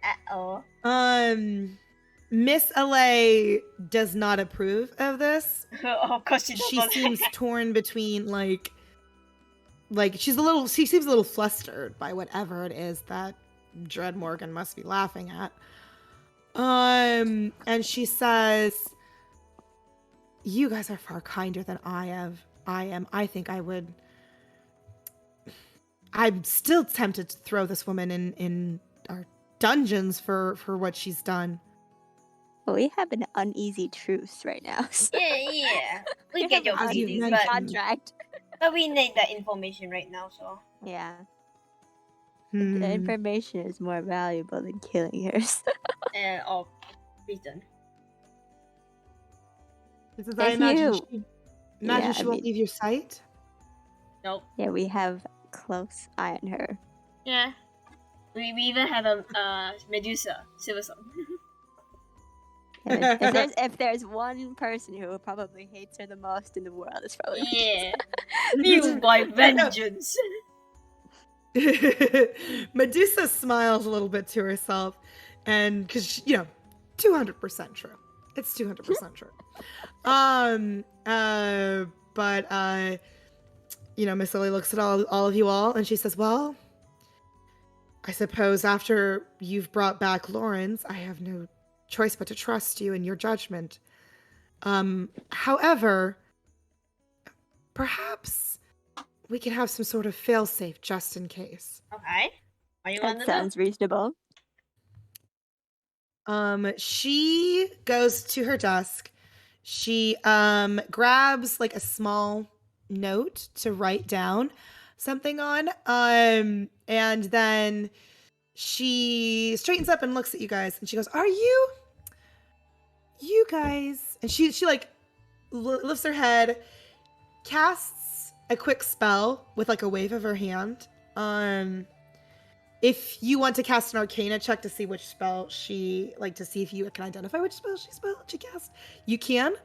[SPEAKER 2] Uh-oh.
[SPEAKER 3] Miss LA does not approve of this.
[SPEAKER 2] Of course she
[SPEAKER 3] She
[SPEAKER 2] doesn't.
[SPEAKER 3] seems torn between like she seems a little flustered by whatever it is that Dread Morgan must be laughing at. And she says, "You guys are far kinder than I am. I think I'm still tempted to throw this woman in our dungeons for what she's done."
[SPEAKER 1] Well, we have an uneasy truce right now. So
[SPEAKER 2] Yeah. We get your
[SPEAKER 3] As you
[SPEAKER 2] feelings,
[SPEAKER 3] mentioned.
[SPEAKER 1] contract.
[SPEAKER 2] but we need that information right now, so.
[SPEAKER 1] Yeah. The information is more valuable than killing her. So.
[SPEAKER 2] Of reason.
[SPEAKER 3] This is,
[SPEAKER 1] Thank
[SPEAKER 3] I imagine
[SPEAKER 1] you.
[SPEAKER 3] she
[SPEAKER 1] Yeah,
[SPEAKER 3] she
[SPEAKER 1] I
[SPEAKER 3] won't
[SPEAKER 1] mean-
[SPEAKER 3] leave your sight.
[SPEAKER 2] Nope.
[SPEAKER 1] Yeah, we have close eye on her.
[SPEAKER 2] Yeah. We even have a Medusa, Silver Sun.
[SPEAKER 1] Yeah, if there's one person who probably hates her the most in the world, it's probably
[SPEAKER 2] Yeah. Fueled by vengeance.
[SPEAKER 3] Medusa smiles a little bit to herself, and because 200% true. It's 200% true. But Miss Lily looks at all of you all, and she says, "Well, I suppose after you've brought back Lawrence, I have no choice but to trust you in your judgment. However, perhaps we can have some sort of failsafe just in case."
[SPEAKER 2] Okay. Are you
[SPEAKER 1] That sounds reasonable.
[SPEAKER 3] She goes to her desk. She grabs like a small note to write down something on. And then she straightens up and looks at you guys, and she goes, "Are you guys?" And she like lifts her head, casts a quick spell with like a wave of her hand. If you want to cast an Arcana check to see which spell to see if you can identify which spell she cast, you can.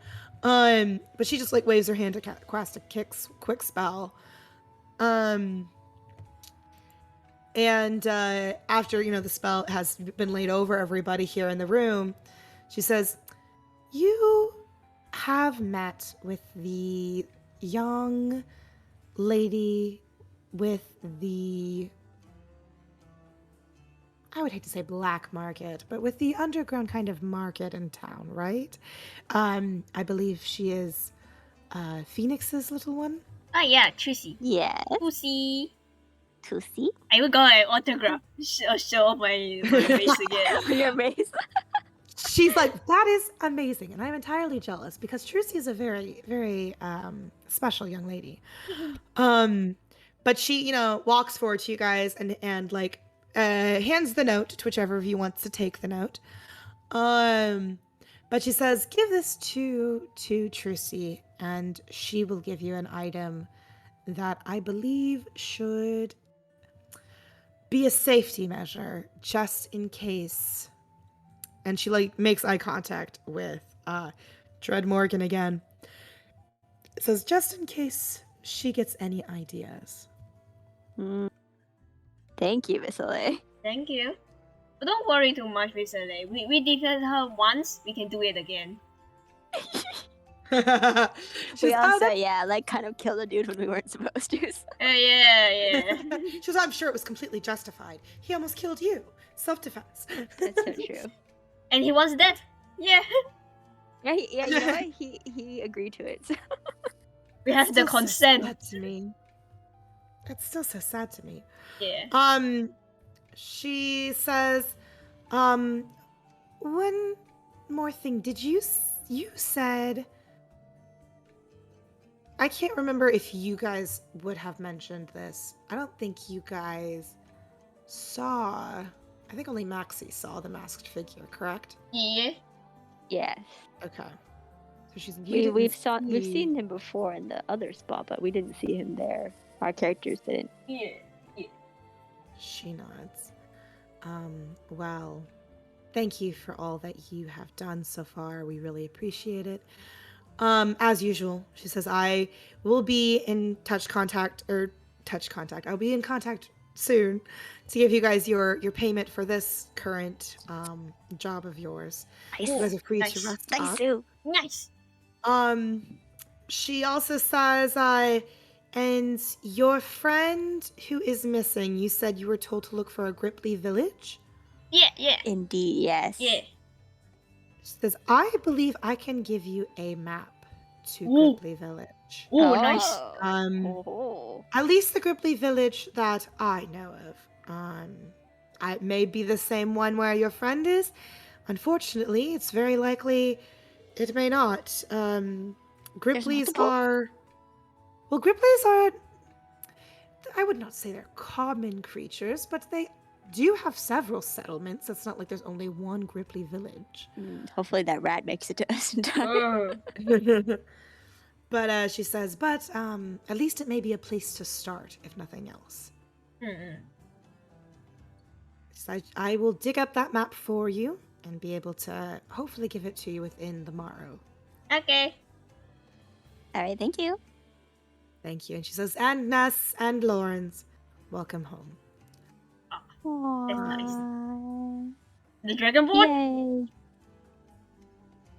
[SPEAKER 3] But she just like waves her hand to cast a quick spell. And after the spell has been laid over everybody here in the room, she says, "You have met with the young lady with the, I would hate to say black market, but with the underground kind of market in town, right? I believe she is Phoenix's little one."
[SPEAKER 2] Oh yeah, Krissey.
[SPEAKER 1] Yeah.
[SPEAKER 2] Pussy.
[SPEAKER 1] To see
[SPEAKER 2] I will go and autograph. Show off my face again.
[SPEAKER 1] your race.
[SPEAKER 3] She's like, "That is amazing, and I'm entirely jealous because Trucy is a very, very special young lady." But she, walks forward to you guys and like hands the note to whichever of you wants to take the note. But she says, "Give this to Trucy, and she will give you an item that I believe should be a safety measure just in case." And she like makes eye contact with Dread Morgan again. It says, "Just in case she gets any ideas."
[SPEAKER 1] Thank you, Miss LA.
[SPEAKER 2] Thank you. But don't worry too much, Miss LA. We defeated her once, we can do it again.
[SPEAKER 1] We also, kind of killed a dude when we weren't supposed to. So.
[SPEAKER 2] Yeah.
[SPEAKER 3] She says, "I'm sure it was completely justified. He almost killed you. Self-defense."
[SPEAKER 1] That's so true.
[SPEAKER 2] And he was dead. Yeah.
[SPEAKER 1] Yeah, you know what? He agreed to it. So.
[SPEAKER 2] We have the consent.
[SPEAKER 3] So sad to me. It's still so sad to me.
[SPEAKER 2] Yeah.
[SPEAKER 3] She says, "One more thing. Did you said I can't remember if you guys would have mentioned this. I don't think you guys saw. I think only Maxie saw the masked figure, correct?
[SPEAKER 2] Yeah.
[SPEAKER 1] Yes.
[SPEAKER 3] Okay. So she's
[SPEAKER 1] We've seen him before in the other spot, but we didn't see him there. Our characters didn't.
[SPEAKER 2] Yeah.
[SPEAKER 3] She nods. Well, thank you for all that you have done so far. We really appreciate it. As usual, she says, I will be in contact. I'll be in contact soon to give you guys your payment for this current job of yours.
[SPEAKER 1] Nice.
[SPEAKER 3] You guys are free
[SPEAKER 2] Nice.
[SPEAKER 3] to rest
[SPEAKER 1] Nice,
[SPEAKER 3] up.
[SPEAKER 1] Sue.
[SPEAKER 2] Nice.
[SPEAKER 3] She also says, and your friend who is missing, you said you were told to look for a Gripply village?
[SPEAKER 2] Yeah.
[SPEAKER 1] Indeed, yes.
[SPEAKER 2] Yeah.
[SPEAKER 3] She says, I believe I can give you a map to
[SPEAKER 2] Ooh.
[SPEAKER 3] Gripply village.
[SPEAKER 2] Oh, nice.
[SPEAKER 1] Oh.
[SPEAKER 3] At least the Gripply village that I know of. It may be the same one where your friend is. Unfortunately, it's very likely it may not. Gripplies are... Well, Gripplies are... I would not say they're common creatures, but they do have several settlements. It's not like there's only one Gripply village.
[SPEAKER 1] Hopefully that rat makes it to us in time.
[SPEAKER 3] But she says, at least it may be a place to start, if nothing else. So I will dig up that map for you and be able to hopefully give it to you within the morrow.
[SPEAKER 2] Okay.
[SPEAKER 1] All right, thank you.
[SPEAKER 3] Thank you. And she says, and Ness and Lawrence, welcome home.
[SPEAKER 2] That's nice.
[SPEAKER 1] Aww.
[SPEAKER 2] The Dragonborn?
[SPEAKER 1] Yay.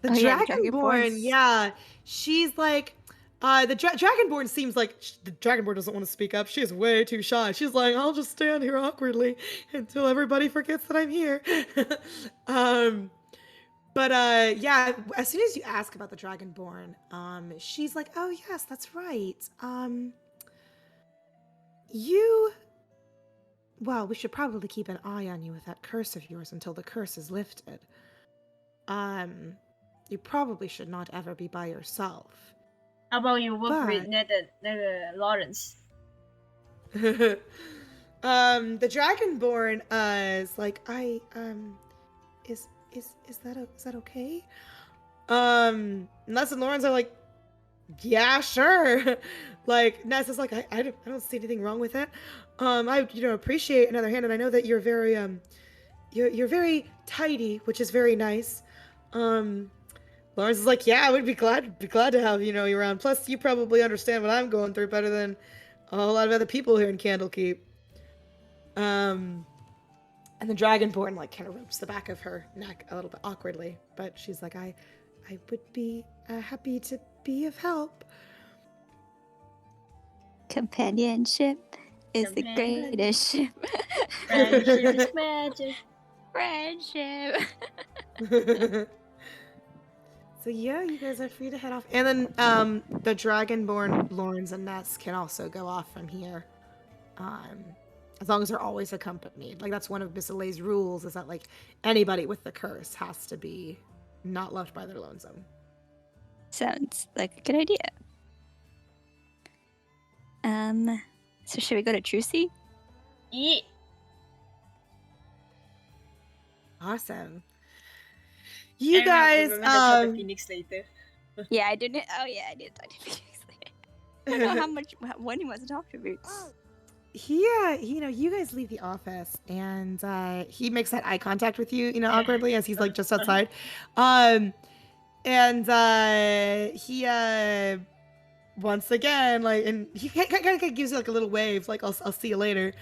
[SPEAKER 3] The
[SPEAKER 1] Dragonborn.
[SPEAKER 3] Dragonborn, yeah. She's like, the Dragonborn seems like the Dragonborn doesn't want to speak up. She is way too shy. She's like, I'll just stand here awkwardly until everybody forgets that I'm here. Yeah, as soon as you ask about the Dragonborn, she's like, oh yes, that's right. Well, we should probably keep an eye on you with that curse of yours until the curse is lifted. You probably should not ever be by yourself.
[SPEAKER 2] How about you work with Lawrence?
[SPEAKER 3] The Dragonborn is like, is that okay? Ness and Lawrence are like, yeah, sure. Like Ness is like, I don't see anything wrong with it. I appreciate another hand, and I know that you're very you're very tidy, which is very nice. Lawrence is like, yeah, I would be glad to have you around. Plus, you probably understand what I'm going through better than a whole lot of other people here in Candlekeep. And the Dragonborn kind of rubs the back of her neck a little bit awkwardly, but she's like, I would be happy to be of help.
[SPEAKER 1] Companionship is the greatest ship.
[SPEAKER 2] Friendship is magic.
[SPEAKER 1] Friendship.
[SPEAKER 3] So yeah, you guys are free to head off. And then the Dragonborn, Lawrence and Ness can also go off from here. As long as they're always accompanied. That's one of Miss Alay's rules, is that anybody with the curse has to be not left by their lonesome.
[SPEAKER 1] Sounds like a good idea. So should we go to Trucy?
[SPEAKER 2] Yeah.
[SPEAKER 3] Awesome. You guys,
[SPEAKER 2] talk to Phoenix later.
[SPEAKER 1] Yeah, I didn't. Oh yeah, I did talk to Phoenix later. I don't know when he wants to talk to me.
[SPEAKER 3] You guys leave the office, and he makes that eye contact with you, awkwardly as he's just outside. He once again, and he kind of gives you a little wave, I'll see you later.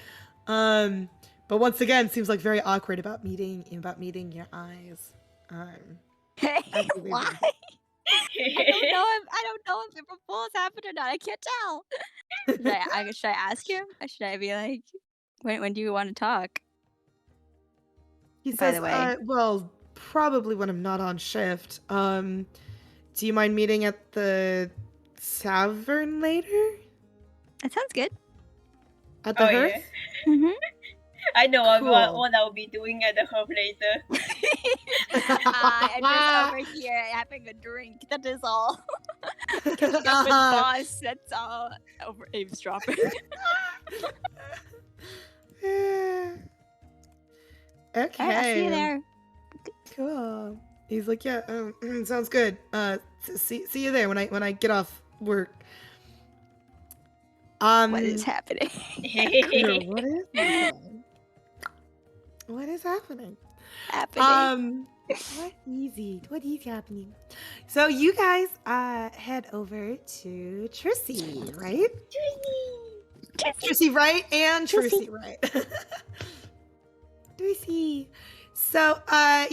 [SPEAKER 3] But once again, seems very awkward about meeting your eyes.
[SPEAKER 1] Hey, why? I don't know if the proposal happened or not. I can't tell. Should I ask him? Or should I be like, when do you want to talk?
[SPEAKER 3] He says, by the way, well, probably when I'm not on shift. Do you mind meeting at the tavern later?
[SPEAKER 1] That sounds good.
[SPEAKER 3] At the hearth?
[SPEAKER 2] Yeah.
[SPEAKER 1] Mm-hmm.
[SPEAKER 2] I know what I'll be doing at the hearth later.
[SPEAKER 1] I'm just over here having a drink. That is all. Catching up with boss. That's all. Over eavesdropping.
[SPEAKER 3] Okay.
[SPEAKER 1] Alright, I'll see you there.
[SPEAKER 3] Cool. He's like, yeah, sounds good. See you there when I get off work.
[SPEAKER 1] What is happening?
[SPEAKER 3] What is happening? What is happening? What is happening? So you guys head over to Krissey, right? Krissey, right? And Krissey, right? Krissey. So, as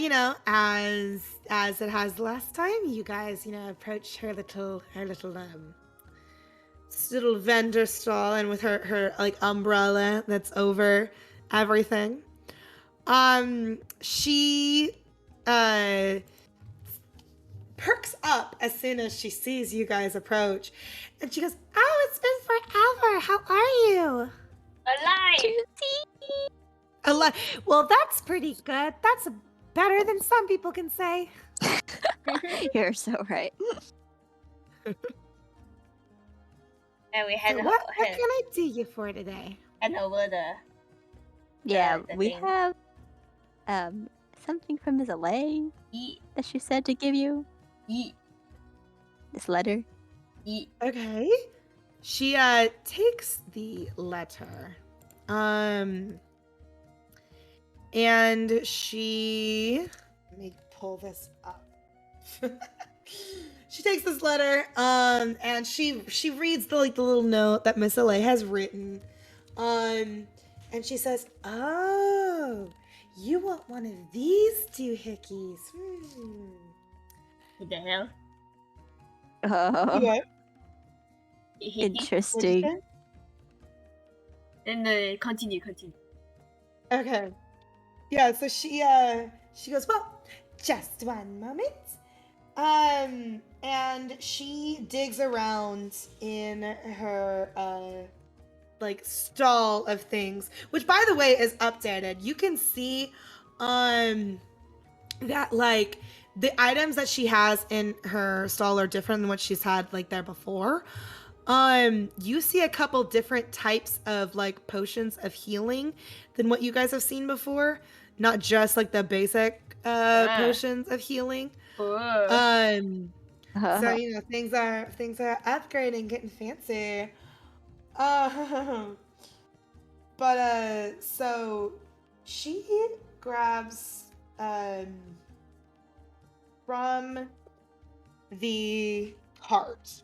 [SPEAKER 3] it has last time, you guys, approach her little vendor stall, and with her like umbrella that's over everything. She perks up as soon as she sees you guys approach, and she goes, "Oh, it's been forever. How are you?"
[SPEAKER 4] Alive. Well, that's pretty good. That's better than some people can say.
[SPEAKER 1] You're so right.
[SPEAKER 2] And we had
[SPEAKER 4] So what can I do you for today?
[SPEAKER 2] hand over the
[SPEAKER 1] Yeah,
[SPEAKER 2] the
[SPEAKER 1] we
[SPEAKER 2] thing.
[SPEAKER 1] have something from Miss Alay
[SPEAKER 2] Eat,
[SPEAKER 1] that she said to give you.
[SPEAKER 2] eat,
[SPEAKER 1] This letter.
[SPEAKER 2] eat.
[SPEAKER 3] Okay. She takes the letter. And she, let me pull this up. She takes this letter, and she reads the little note that Miss Alay has written, and she says, "Oh, you want one of these two hickeys?
[SPEAKER 2] What the hell?
[SPEAKER 1] Oh,
[SPEAKER 3] What?
[SPEAKER 1] interesting.
[SPEAKER 2] Then continue.
[SPEAKER 3] Okay. Yeah, so she goes, "Well, just one moment." And she digs around in her like stall of things, which by the way is updated. You can see that like the items that she has in her stall are different than what she's had like there before. You see a couple different types of like potions of healing than what you guys have seen before. Not just like the basic potions of healing. So things are upgrading, getting fancy. But so she grabs from the cart.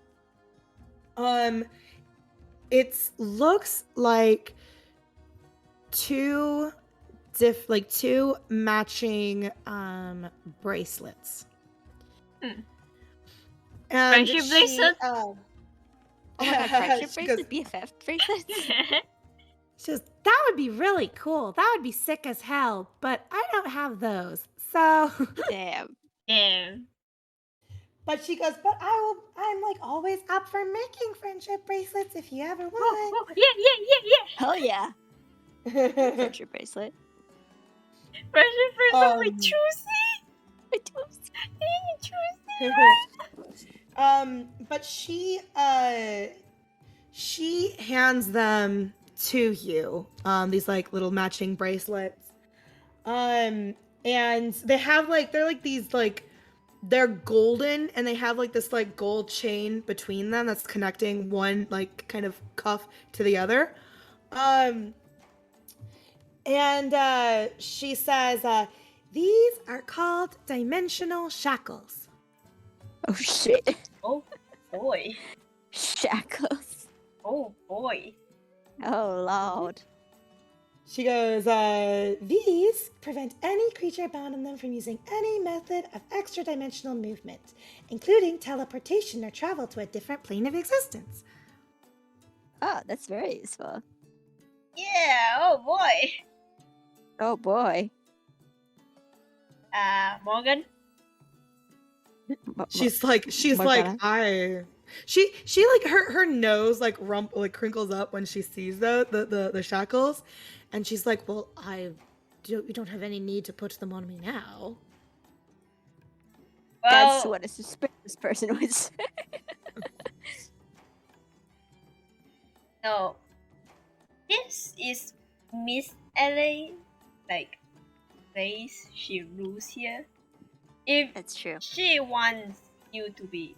[SPEAKER 3] It looks like two matching bracelets.
[SPEAKER 2] Hmm.
[SPEAKER 3] And
[SPEAKER 2] Friendship bracelet?
[SPEAKER 1] Oh my god, friendship
[SPEAKER 3] She
[SPEAKER 1] bracelet, BFF bracelet.
[SPEAKER 4] She goes, "That would be really cool. That would be sick as hell, but I don't have those. So
[SPEAKER 1] Damn.
[SPEAKER 2] Damn.
[SPEAKER 3] But she goes, "But I'm like always up for making friendship bracelets if you ever want."
[SPEAKER 2] Oh, yeah.
[SPEAKER 1] Hell yeah. Friendship bracelet.
[SPEAKER 2] Friendship bracelet with Choosy.
[SPEAKER 3] But she hands them to you. These like little matching bracelets. And they have they're golden, and they have like this like gold chain between them that's connecting one like kind of cuff to the other. And she says, "These are called dimensional shackles."
[SPEAKER 1] Oh shit.
[SPEAKER 2] Oh boy.
[SPEAKER 1] Shackles.
[SPEAKER 2] Oh boy.
[SPEAKER 1] Oh lord.
[SPEAKER 3] She goes, "These prevent any creature bound in them from using any method of extra-dimensional movement, including teleportation or travel to a different plane of existence."
[SPEAKER 1] Oh, that's very useful.
[SPEAKER 2] Yeah, oh boy.
[SPEAKER 1] Oh boy.
[SPEAKER 2] Morgan?
[SPEAKER 3] She's
[SPEAKER 1] Morgana?
[SPEAKER 3] like, she like her nose like crinkles up when she sees the shackles, and she's like, "Well, you don't have any need to put them on me now."
[SPEAKER 1] That's
[SPEAKER 2] Well,
[SPEAKER 1] what a suspicious person would say.
[SPEAKER 2] no. This is Miss LA, like, place she rules here. If
[SPEAKER 1] That's true.
[SPEAKER 2] she wants you to be,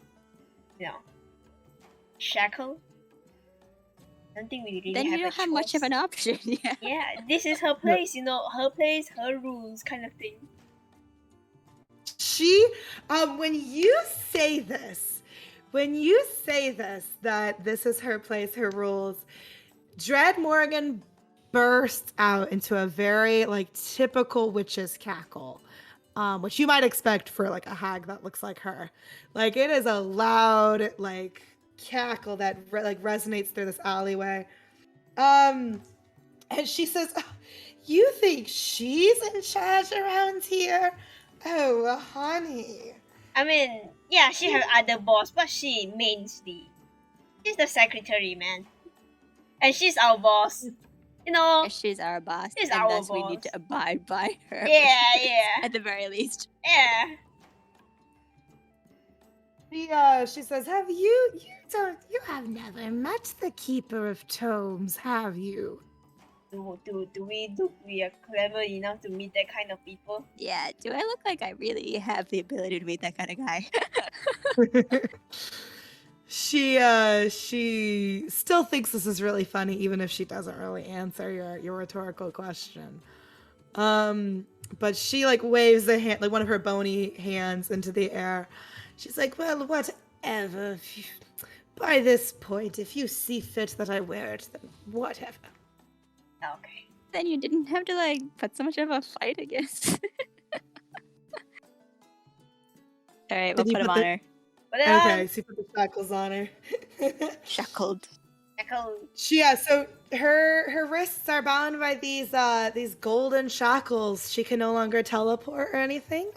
[SPEAKER 2] you know, shackled, I don't think we really
[SPEAKER 1] Then
[SPEAKER 2] have
[SPEAKER 1] you don't
[SPEAKER 2] a
[SPEAKER 1] have much of
[SPEAKER 2] choice.
[SPEAKER 1] an option. Yeah.
[SPEAKER 2] Yeah, this is her place, you know, her place, her rules, kind of thing.
[SPEAKER 3] She, when you say this, that this is her place, her rules, Dread Morgan bursts out into a very like typical witch's cackle, which you might expect for like a hag that looks like her. Like it is a loud like cackle that like resonates through this alleyway. And she says, "Oh, you think she's in charge around here? Oh, honey."
[SPEAKER 2] I mean, yeah, she have other boss, but she mainly, she's the secretary, man. And she's our boss. You know,
[SPEAKER 1] She's our boss,
[SPEAKER 2] she's
[SPEAKER 1] and
[SPEAKER 2] our
[SPEAKER 1] thus we need
[SPEAKER 2] boss.
[SPEAKER 1] to abide by her.
[SPEAKER 2] Yeah,
[SPEAKER 1] wishes,
[SPEAKER 2] yeah.
[SPEAKER 1] At the very least.
[SPEAKER 2] Yeah.
[SPEAKER 3] She says, you have never met the Keeper of Tomes, have you?
[SPEAKER 2] Do we are clever enough to meet that kind of people?
[SPEAKER 1] Yeah, do I look like I really have the ability to meet that kind of guy?
[SPEAKER 3] She still thinks this is really funny, even if she doesn't really answer your rhetorical question. But she like waves a hand, like one of her bony hands into the air. She's like, well, whatever. By this point, if you see fit that I wear it, then whatever.
[SPEAKER 2] Okay.
[SPEAKER 1] Then you didn't have to like put so much of a fight, I guess. Alright, we'll
[SPEAKER 3] Did you
[SPEAKER 1] put him
[SPEAKER 3] put
[SPEAKER 1] on
[SPEAKER 3] the-
[SPEAKER 1] her.
[SPEAKER 2] But
[SPEAKER 3] Okay, so you put the shackles on her.
[SPEAKER 1] Shackled.
[SPEAKER 3] So her wrists are bound by these golden shackles. She can no longer teleport or anything.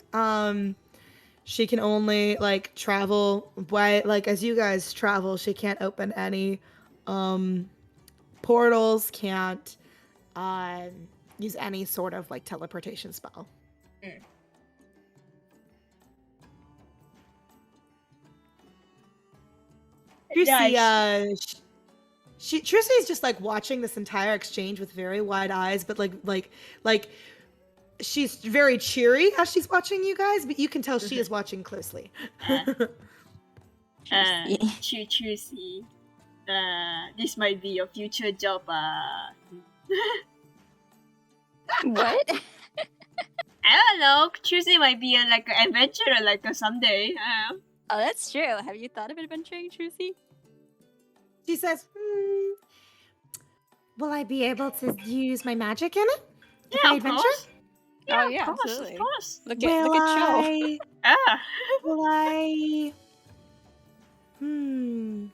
[SPEAKER 3] She can only like travel by like as you guys travel. She can't open any portals. Can't use any sort of like teleportation spell.
[SPEAKER 2] Mm.
[SPEAKER 3] Trissey's just like watching this entire exchange with very wide eyes, but like she's very cheery as she's watching you guys, but you can tell she is watching closely.
[SPEAKER 2] Trissey. This might be your future job.
[SPEAKER 1] What?
[SPEAKER 2] I don't know. Trissey might be like an adventurer, like someday.
[SPEAKER 1] Oh, that's true. Have you thought of adventuring, Trissey?
[SPEAKER 3] She says, will I be able to use my magic in it?
[SPEAKER 2] Yeah, of
[SPEAKER 3] adventure?
[SPEAKER 2] course. Yeah,
[SPEAKER 1] Oh, yeah,
[SPEAKER 2] of course,
[SPEAKER 1] absolutely.
[SPEAKER 2] of course.
[SPEAKER 1] Look at Cho.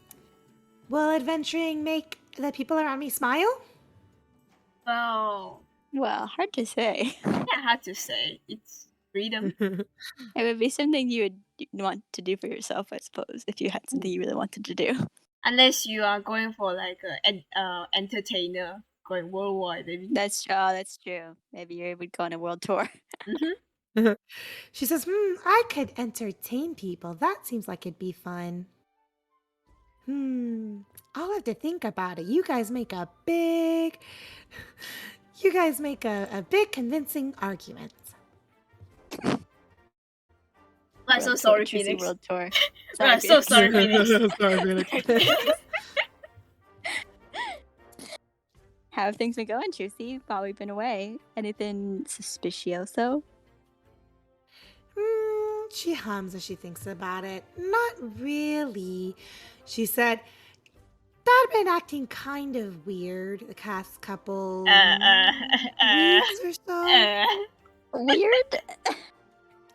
[SPEAKER 3] Will adventuring make the people around me smile?
[SPEAKER 2] Well,
[SPEAKER 1] Well, hard to say.
[SPEAKER 2] yeah, hard to say. It's freedom.
[SPEAKER 1] It would be something you would want to do for yourself, I suppose, if you had something you really wanted to do.
[SPEAKER 2] Unless you are going for like an entertainer, going worldwide, maybe.
[SPEAKER 1] That's true. Maybe you would go on a world tour.
[SPEAKER 3] She says, I could entertain people. That seems like it'd be fun. I'll have to think about it. You guys make a big convincing argument.
[SPEAKER 2] I'm so sorry,
[SPEAKER 1] Trissey
[SPEAKER 2] Phoenix.
[SPEAKER 1] World tour.
[SPEAKER 2] I'm so sorry, Phoenix.
[SPEAKER 1] How have things been going, Trissey, while we've been away? Anything suspicioso?
[SPEAKER 3] She hums as she thinks about it. Not really. She said, I've been acting kind of weird the past couple weeks or so.
[SPEAKER 1] Weird?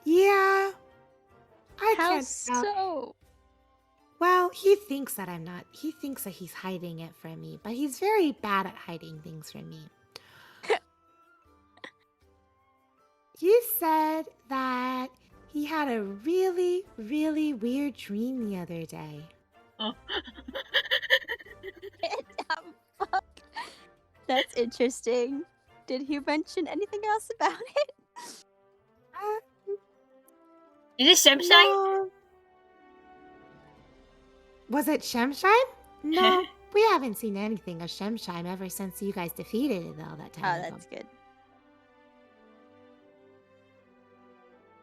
[SPEAKER 3] Yeah. I
[SPEAKER 1] How
[SPEAKER 3] can't tell.
[SPEAKER 1] so?
[SPEAKER 3] Well, he thinks that I'm not. He thinks that he's hiding it from me, but he's very bad at hiding things from me. You said that he had a really, really weird dream the other day.
[SPEAKER 2] Oh.
[SPEAKER 1] Fuck. That's interesting. Did he mention anything else about it?
[SPEAKER 2] Is it Shemshine?
[SPEAKER 4] No. Was it Shemshine? No, we haven't seen anything of Shemshine ever since you guys defeated it all that
[SPEAKER 1] Oh,
[SPEAKER 4] time ago.
[SPEAKER 1] that's good.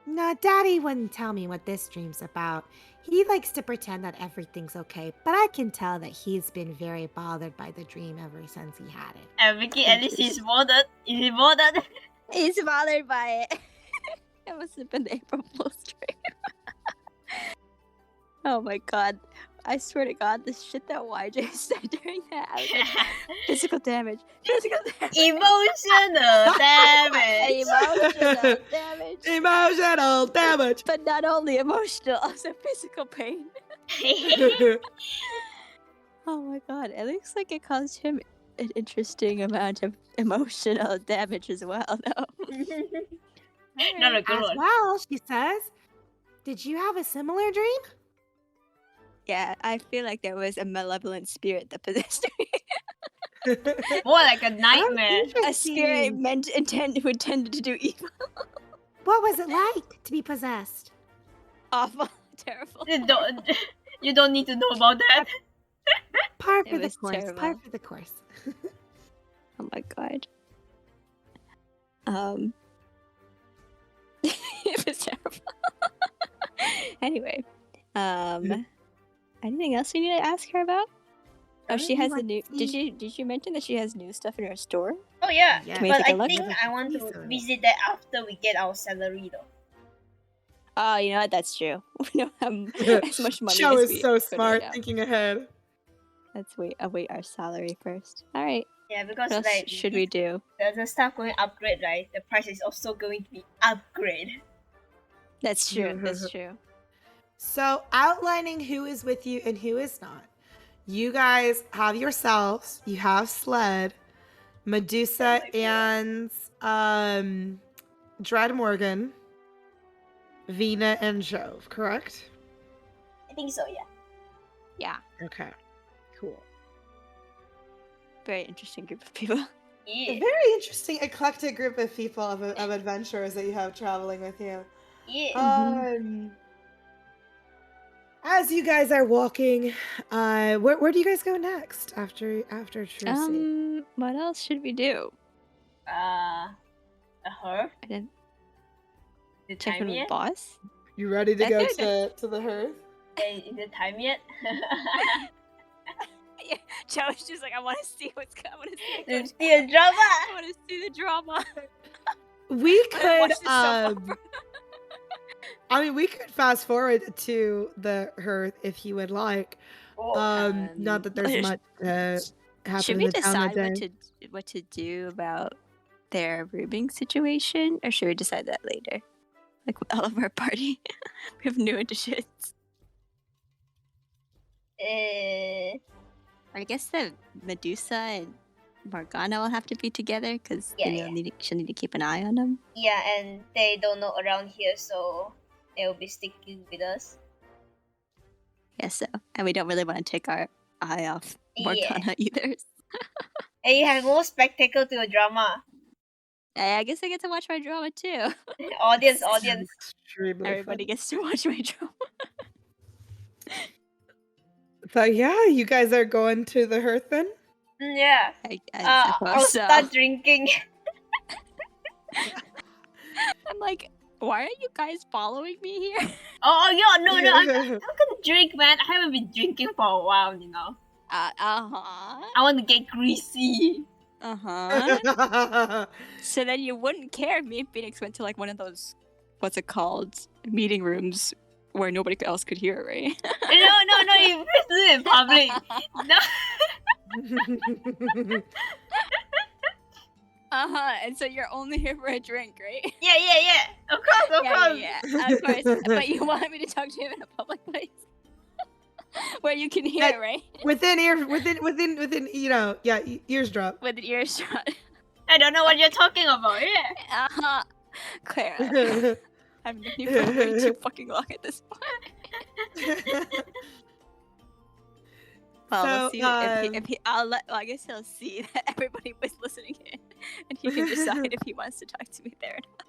[SPEAKER 4] No, Daddy wouldn't tell me what this dream's about. He likes to pretend that everything's okay, but I can tell that he's been very bothered by the dream ever since he had it.
[SPEAKER 2] And Vicky, at least he's bothered. Is he bothered?
[SPEAKER 1] He's bothered by it. It must have been the April Fool's dream. Oh my god. I swear to god, the shit that YJ said during that, I was like, physical damage. Physical damage.
[SPEAKER 2] Emotional damage.
[SPEAKER 1] Emotional damage.
[SPEAKER 3] Emotional damage.
[SPEAKER 1] But not only emotional, also physical pain. Oh my god, it looks like it caused him an interesting amount of emotional damage as well, though.
[SPEAKER 2] Not a good
[SPEAKER 4] As
[SPEAKER 2] one.
[SPEAKER 4] well, she says. Did you have a similar dream?
[SPEAKER 1] Yeah, I feel like there was a malevolent spirit that possessed me.
[SPEAKER 2] More like a nightmare.
[SPEAKER 1] A spirit who intended to do evil.
[SPEAKER 4] What was it like to be possessed?
[SPEAKER 1] Awful. Terrible.
[SPEAKER 2] You don't need to know about that.
[SPEAKER 4] Par
[SPEAKER 1] It
[SPEAKER 4] for the
[SPEAKER 1] was
[SPEAKER 4] course. Par
[SPEAKER 1] terrible.
[SPEAKER 4] for the course.
[SPEAKER 1] Oh my god. It was terrible. Anyway, anything else we need to ask her about? Oh, she has the new. Did you mention that she has new stuff in her store?
[SPEAKER 2] Oh yeah.
[SPEAKER 4] Yeah.
[SPEAKER 1] Can we
[SPEAKER 2] But
[SPEAKER 1] take a
[SPEAKER 2] I
[SPEAKER 1] look?
[SPEAKER 2] think I want to visit that after we get our salary though.
[SPEAKER 1] Oh, you know what? That's true. We don't have as much money.
[SPEAKER 3] Cho
[SPEAKER 1] as
[SPEAKER 3] is
[SPEAKER 1] we
[SPEAKER 3] so
[SPEAKER 1] could right
[SPEAKER 3] smart,
[SPEAKER 1] now.
[SPEAKER 3] thinking ahead.
[SPEAKER 1] Let's await our salary first. All right.
[SPEAKER 2] Yeah, because
[SPEAKER 1] What else
[SPEAKER 2] like
[SPEAKER 1] should we do?
[SPEAKER 2] the stuff going upgrade, right? The price is also going to be upgrade.
[SPEAKER 1] That's true. That's true.
[SPEAKER 3] So, outlining who is with you and who is not. You guys have yourselves. You have Sled, Medusa, and Dread Morgan, Vena, and Jove. Correct?
[SPEAKER 2] I think so. Yeah.
[SPEAKER 1] Yeah.
[SPEAKER 3] Okay. Cool.
[SPEAKER 1] Very interesting group of people.
[SPEAKER 3] A
[SPEAKER 2] Yeah.
[SPEAKER 3] very interesting, eclectic group of people of adventurers that you have traveling with you.
[SPEAKER 2] Yeah.
[SPEAKER 3] As you guys are walking, where do you guys go next after Krissey?
[SPEAKER 1] What else should we do?
[SPEAKER 2] Her.
[SPEAKER 1] I didn't
[SPEAKER 2] The
[SPEAKER 1] check
[SPEAKER 2] time
[SPEAKER 1] in with
[SPEAKER 2] yet?
[SPEAKER 1] boss.
[SPEAKER 3] You ready to
[SPEAKER 1] I
[SPEAKER 3] go
[SPEAKER 1] think
[SPEAKER 3] to the hearth?
[SPEAKER 2] Is it time yet?
[SPEAKER 1] Yeah, Joe's just like, I want to see what's going. I want to see.
[SPEAKER 2] There's still drama.
[SPEAKER 1] I want to see the drama.
[SPEAKER 3] We
[SPEAKER 1] I
[SPEAKER 3] could
[SPEAKER 1] watched this so far.
[SPEAKER 3] I mean, we could fast forward to the hearth if you would like.
[SPEAKER 2] Oh,
[SPEAKER 3] Not that there's much happen
[SPEAKER 1] Should
[SPEAKER 3] in
[SPEAKER 1] we
[SPEAKER 3] the town that
[SPEAKER 1] decide
[SPEAKER 3] day.
[SPEAKER 1] what to do about their rooming situation, or should we decide that later? Like with all of our party, we have new additions. I guess the Medusa and Morgana will have to be together because
[SPEAKER 2] Yeah,
[SPEAKER 1] she'll need to keep an eye on them.
[SPEAKER 2] yeah, and they don't know around here, so they'll be sticking with us.
[SPEAKER 1] Yeah, so and we don't really want to take our eye off
[SPEAKER 2] Yeah.
[SPEAKER 1] Morgana either.
[SPEAKER 2] And you have more spectacle to your drama.
[SPEAKER 1] I guess I get to watch my drama too.
[SPEAKER 2] Audience.
[SPEAKER 3] Extremely
[SPEAKER 1] Everybody
[SPEAKER 3] fun.
[SPEAKER 1] gets to watch my drama.
[SPEAKER 3] So yeah, you guys are going to the hearth then?
[SPEAKER 2] Yeah.
[SPEAKER 1] I
[SPEAKER 2] I'll
[SPEAKER 1] suppose so.
[SPEAKER 2] start drinking.
[SPEAKER 1] I'm like, why are you guys following me here?
[SPEAKER 2] Oh yeah, no, I'm gonna drink, man. I haven't been drinking for a while, you know.
[SPEAKER 1] Uh-huh.
[SPEAKER 2] I want to get greasy.
[SPEAKER 1] Uh-huh. So then you wouldn't care if me and Phoenix went to like one of those, what's it called, meeting rooms where nobody else could hear, right?
[SPEAKER 2] No, you do it in public. No.
[SPEAKER 1] Uh-huh. And so you're only here for a drink, right?
[SPEAKER 2] Yeah. Of course.
[SPEAKER 1] Yeah. Of course. But you want me to talk to him in a public place? Where you can hear, right?
[SPEAKER 3] within eardrop.
[SPEAKER 1] With an earshot.
[SPEAKER 2] I don't know what you're talking about. Yeah.
[SPEAKER 1] Uh-huh. Clara. I've known you for way too fucking long at this point. Well, we'll see if he I guess he'll see that everybody was listening in, and he can decide if he wants to talk to me there or not.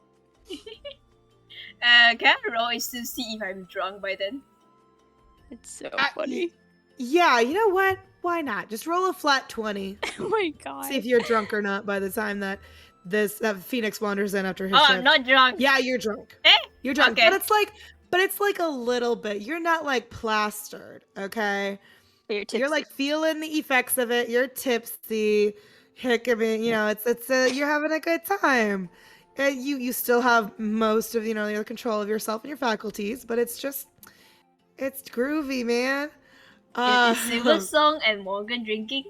[SPEAKER 2] Can I roll is to see if I'm drunk by then?
[SPEAKER 1] It's so
[SPEAKER 3] I-
[SPEAKER 1] funny.
[SPEAKER 3] Yeah, you know what? Why not? Just roll a flat 20.
[SPEAKER 1] Oh my god.
[SPEAKER 3] See if you're drunk or not by the time that that Phoenix wanders in after his
[SPEAKER 2] Oh,
[SPEAKER 3] shift.
[SPEAKER 2] I'm not drunk.
[SPEAKER 3] Yeah, you're drunk.
[SPEAKER 2] Eh?
[SPEAKER 3] You're drunk.
[SPEAKER 2] Okay.
[SPEAKER 3] But it's like a little bit. You're not like plastered, okay?
[SPEAKER 1] But you're tipsy.
[SPEAKER 3] You're like feeling the effects of it. You're tipsy, hiccuping. You know, you're having a good time. You still have most of the control of yourself and your faculties, but it's groovy, man.
[SPEAKER 2] Is Silver Song and Morgan drinking?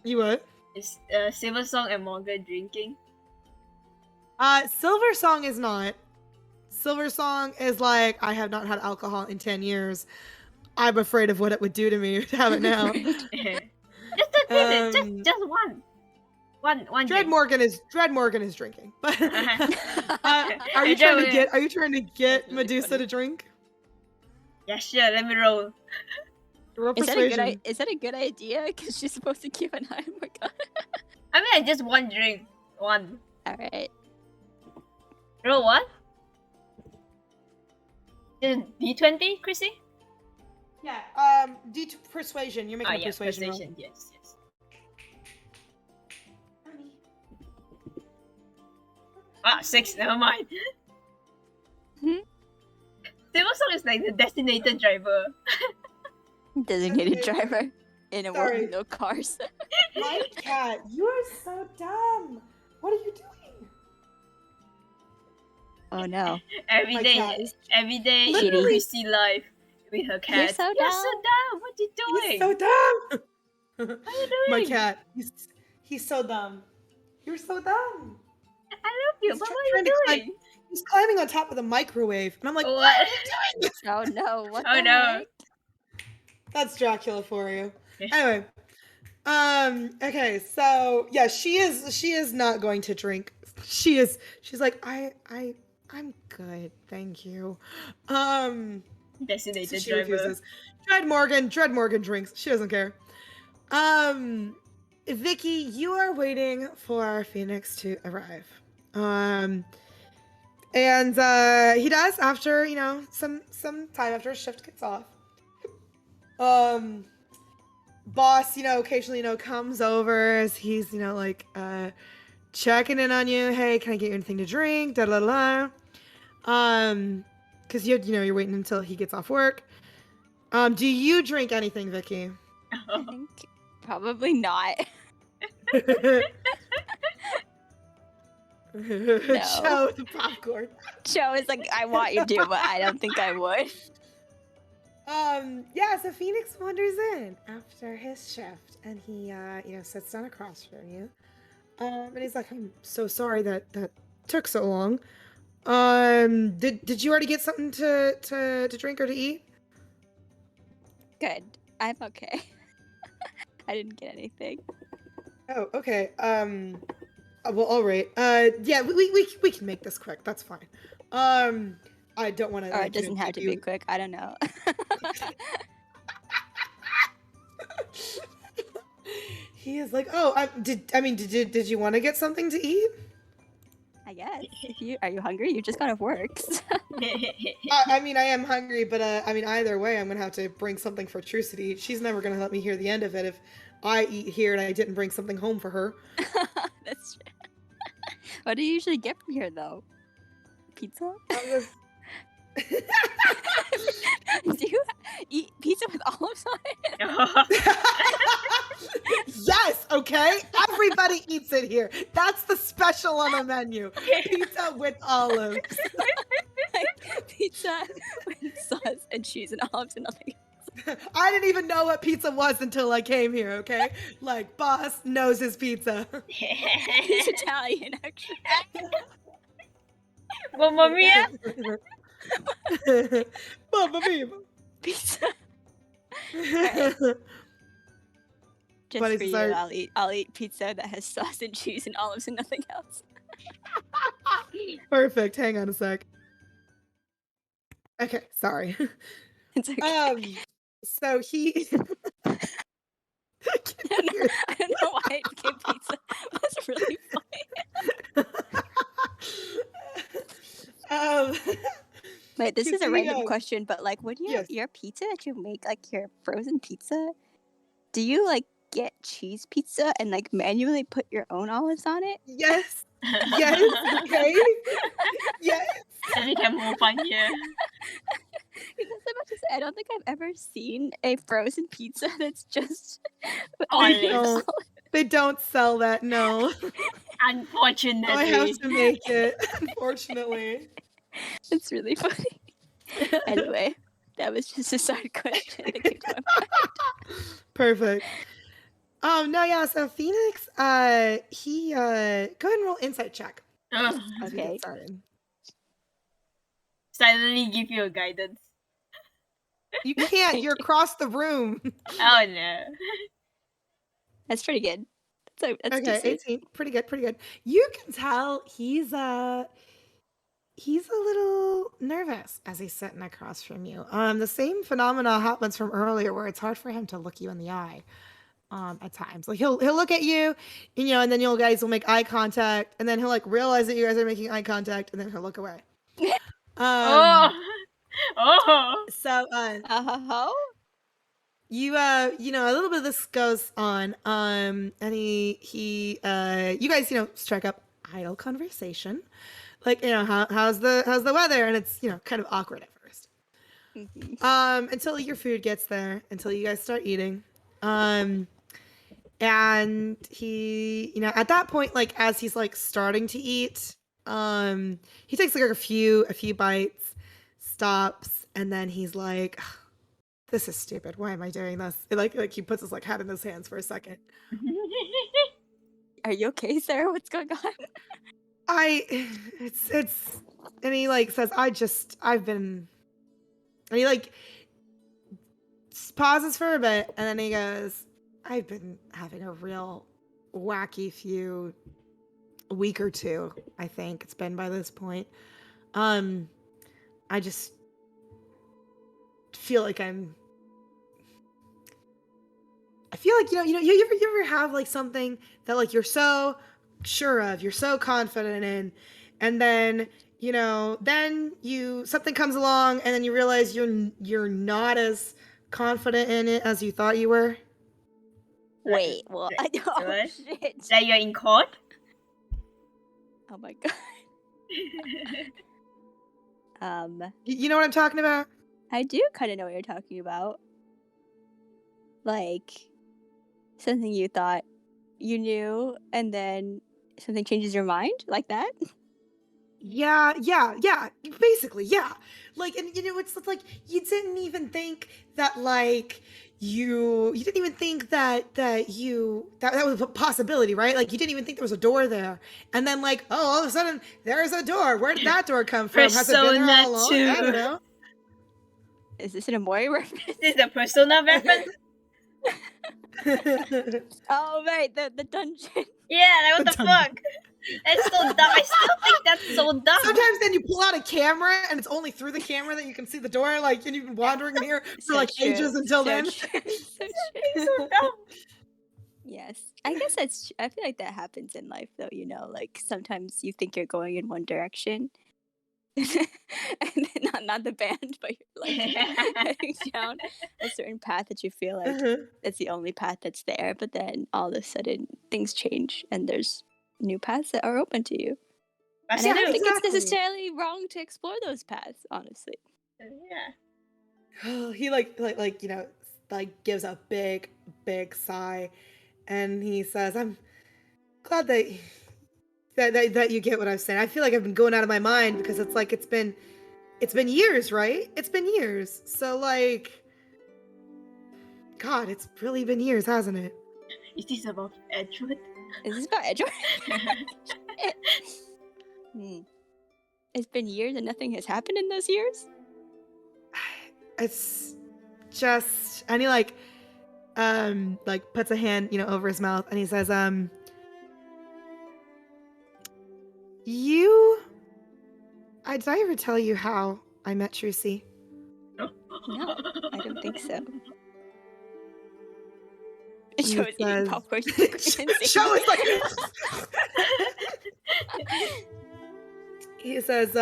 [SPEAKER 3] You what?
[SPEAKER 2] Is Silver Song and Morgan drinking?
[SPEAKER 3] Silver Song is not. Silver Song is like, I have not had alcohol in 10 years. I'm afraid of what it would do to me to have it now.
[SPEAKER 2] Just a minute, just one.
[SPEAKER 3] Dread
[SPEAKER 2] drink.
[SPEAKER 3] Morgan is drinking. But are you trying to get
[SPEAKER 1] really
[SPEAKER 3] Medusa
[SPEAKER 1] funny.
[SPEAKER 3] to drink?
[SPEAKER 2] Yeah, sure. Let me roll.
[SPEAKER 3] Roll
[SPEAKER 1] Is
[SPEAKER 3] persuasion.
[SPEAKER 1] that a good idea? Because she's supposed to keep an eye on my god.
[SPEAKER 2] I mean, just one drink. One.
[SPEAKER 1] Alright.
[SPEAKER 2] Roll what? D20, Krissey?
[SPEAKER 3] Yeah. Persuasion. You're making a persuasion roll.
[SPEAKER 2] persuasion. Yes. Ah, 6. Never mind.
[SPEAKER 1] Hmm?
[SPEAKER 2] Silver Song is like the designated driver.
[SPEAKER 1] Designated driver in a world
[SPEAKER 3] Sorry.
[SPEAKER 1] with no cars.
[SPEAKER 3] My cat, you are so dumb. What are you doing?
[SPEAKER 1] Oh no.
[SPEAKER 2] Every
[SPEAKER 3] My
[SPEAKER 2] day,
[SPEAKER 3] cat is
[SPEAKER 1] literally-
[SPEAKER 2] Krissey life with her cat.
[SPEAKER 1] so
[SPEAKER 2] You're so dumb. What you doing?
[SPEAKER 3] He's so dumb.
[SPEAKER 2] What are you doing?
[SPEAKER 3] My cat, he's so dumb. You're so dumb.
[SPEAKER 2] I love you,
[SPEAKER 3] He's
[SPEAKER 2] but
[SPEAKER 3] trying
[SPEAKER 2] what are
[SPEAKER 3] to
[SPEAKER 2] you
[SPEAKER 3] climb-
[SPEAKER 2] doing?
[SPEAKER 3] He's climbing on top of the microwave, and I'm like,
[SPEAKER 2] What?
[SPEAKER 1] Oh no. What
[SPEAKER 2] Oh,
[SPEAKER 1] the
[SPEAKER 2] no.
[SPEAKER 1] heck?
[SPEAKER 3] That's Dracula for you.
[SPEAKER 2] Yeah.
[SPEAKER 3] Anyway, okay, so yeah, she is not going to drink. She's like, I'm good, thank you. So
[SPEAKER 2] Designated
[SPEAKER 3] she
[SPEAKER 2] driver.
[SPEAKER 3] refuses. Dread Morgan drinks. She doesn't care. Vicky, you are waiting for Phoenix to arrive. And he does after, some time after his shift gets off. Boss, occasionally, comes over as he's, checking in on you. Hey, can I get you anything to drink? Da da da. Because you're waiting until he gets off work. Do you drink anything, Vicky?
[SPEAKER 1] I think probably not.
[SPEAKER 3] Show the popcorn.
[SPEAKER 1] Joe is like, I want you to, but I don't think I would.
[SPEAKER 3] Yeah, so Phoenix wanders in after his shift, and he, sits down across from you. And he's like, I'm so sorry that took so long. Did you already get something to drink or to eat?
[SPEAKER 1] Good. I'm okay. I didn't get anything.
[SPEAKER 3] Oh, okay. Well, all right. Yeah, we can make this quick. That's fine. I don't want to.
[SPEAKER 1] Or it doesn't have to be quick. I don't know.
[SPEAKER 3] He is like, oh, did you want to get something to eat?
[SPEAKER 1] I guess. Are you hungry? You just got off work.
[SPEAKER 3] I am hungry, but either way, I'm gonna have to bring something for Trucy to eat. She's never gonna let me hear the end of it if I eat here and I didn't bring something home for her.
[SPEAKER 1] That's true. What do you usually get from here, though? Pizza? Do you eat pizza with olives on it?
[SPEAKER 3] Yes, okay? Everybody eats it here. That's the special on the menu. Pizza with olives.
[SPEAKER 1] Like pizza with sauce and cheese and olives and nothing else.
[SPEAKER 3] I didn't even know what pizza was until I came here, okay? Like, boss knows his pizza.
[SPEAKER 1] He's Italian, actually.
[SPEAKER 2] Mamma mia!
[SPEAKER 3] Mamma mia.
[SPEAKER 1] Pizza. Right. Just
[SPEAKER 3] But
[SPEAKER 1] for
[SPEAKER 3] it's
[SPEAKER 1] you,
[SPEAKER 3] like-
[SPEAKER 1] I'll eat pizza that has sauce and cheese and olives and nothing else.
[SPEAKER 3] Perfect. Hang on a sec. Okay, sorry.
[SPEAKER 1] It's okay.
[SPEAKER 3] So he.
[SPEAKER 1] I don't know why it became pizza. That's really funny.
[SPEAKER 3] Um,
[SPEAKER 1] Wait, this is a
[SPEAKER 3] he,
[SPEAKER 1] random question, but like, when
[SPEAKER 3] yes.
[SPEAKER 1] your pizza that you make, like your frozen pizza, do you like get cheese pizza and like manually put your own olives on it?
[SPEAKER 3] Yes. Yes. Okay. Yes.
[SPEAKER 2] Then we can move on here.
[SPEAKER 1] Because I'm about to say, I don't think I've ever seen a frozen pizza that's just
[SPEAKER 2] Olives.
[SPEAKER 3] They don't sell that. No.
[SPEAKER 2] Unfortunately.
[SPEAKER 3] I have to make it. Unfortunately.
[SPEAKER 1] It's really funny. Anyway, that was just a side question that came to my mind.
[SPEAKER 3] Perfect. No, yeah, so Phoenix, he go ahead and roll insight check
[SPEAKER 2] Ugh.
[SPEAKER 3] as we
[SPEAKER 1] Okay.
[SPEAKER 3] get started.
[SPEAKER 2] Suddenly give you a guidance.
[SPEAKER 3] You can't, you're across the room.
[SPEAKER 2] Oh no.
[SPEAKER 1] That's pretty good. That's
[SPEAKER 3] Okay,
[SPEAKER 1] decent.
[SPEAKER 3] 18. Pretty good. You can tell he's a little nervous as he's sitting across from you. The same phenomena happens from earlier where it's hard for him to look you in the eye. At times, like he'll look at you, and then you guys will make eye contact, and then he'll like realize that you guys are making eye contact, and then he'll look away.
[SPEAKER 2] Oh.
[SPEAKER 3] So you a little bit of this goes on, and he you guys strike up idle conversation, like how's the weather, and it's kind of awkward at first, until your food gets there, until you guys start eating, and he at that point, like as he's like starting to eat, he takes like a few bites, stops, and then he's like, this is stupid. Why am I doing this? Like he puts his like head in his hands for a second.
[SPEAKER 1] Are you okay, Sarah? What's going on?
[SPEAKER 3] It's and he like says, I've been, and he like pauses for a bit, and then he goes, I've been having a real wacky week or two, I think it's been by this point. I just feel like I feel like you ever have like something that like you're so sure of, you're so confident in, and then something comes along, and then you realize you're not as confident in it as you thought you were.
[SPEAKER 1] Wait, well,
[SPEAKER 2] What?
[SPEAKER 1] shit.
[SPEAKER 2] That you're in court?
[SPEAKER 1] Oh my god.
[SPEAKER 3] You know what I'm talking about?
[SPEAKER 1] I do kind of know what you're talking about. Like, something you thought you knew, and then something changes your mind, like that?
[SPEAKER 3] Yeah, basically, yeah. Like, and it's like you didn't even think that like you didn't even think that was a possibility, right? Like you didn't even think there was a door there, and then like all of a sudden there's a door. Where did that door come from? Has it been there all along? I don't know.
[SPEAKER 1] Is this an Amori reference?
[SPEAKER 2] Is this a Persona reference?
[SPEAKER 1] Oh right, the dungeon.
[SPEAKER 2] Yeah, like what the fuck? That's so dumb. I still think that's so dumb.
[SPEAKER 3] Sometimes then you pull out a camera and it's only through the camera that you can see the door, like, and you've been wandering here for like ages until then.
[SPEAKER 1] So
[SPEAKER 2] dumb.
[SPEAKER 1] Yes, I guess I feel like that happens in life though, like sometimes you think you're going in one direction and then not the band, but you're like heading down a certain path that you feel like it's the only path that's there, but then all of a sudden things change and there's new paths that are open to you. And I don't think it's necessarily wrong to explore those paths, honestly.
[SPEAKER 2] Yeah.
[SPEAKER 3] He like gives a big sigh, and he says, I'm glad that you get what I'm saying. I feel like I've been going out of my mind because it's like it's been years, right? It's been years. So like, God, it's really been years, hasn't it?
[SPEAKER 2] Is this about Edgewood?
[SPEAKER 1] Is this about Edgewood? It's been years and nothing has happened in those years?
[SPEAKER 3] It's just, and he like puts a hand, over his mouth, and he says, did I ever tell you how I met Krissey?
[SPEAKER 1] No, I don't think so.
[SPEAKER 3] He
[SPEAKER 1] Show is eating
[SPEAKER 3] says-
[SPEAKER 1] popcorn.
[SPEAKER 3] Show is like. He says,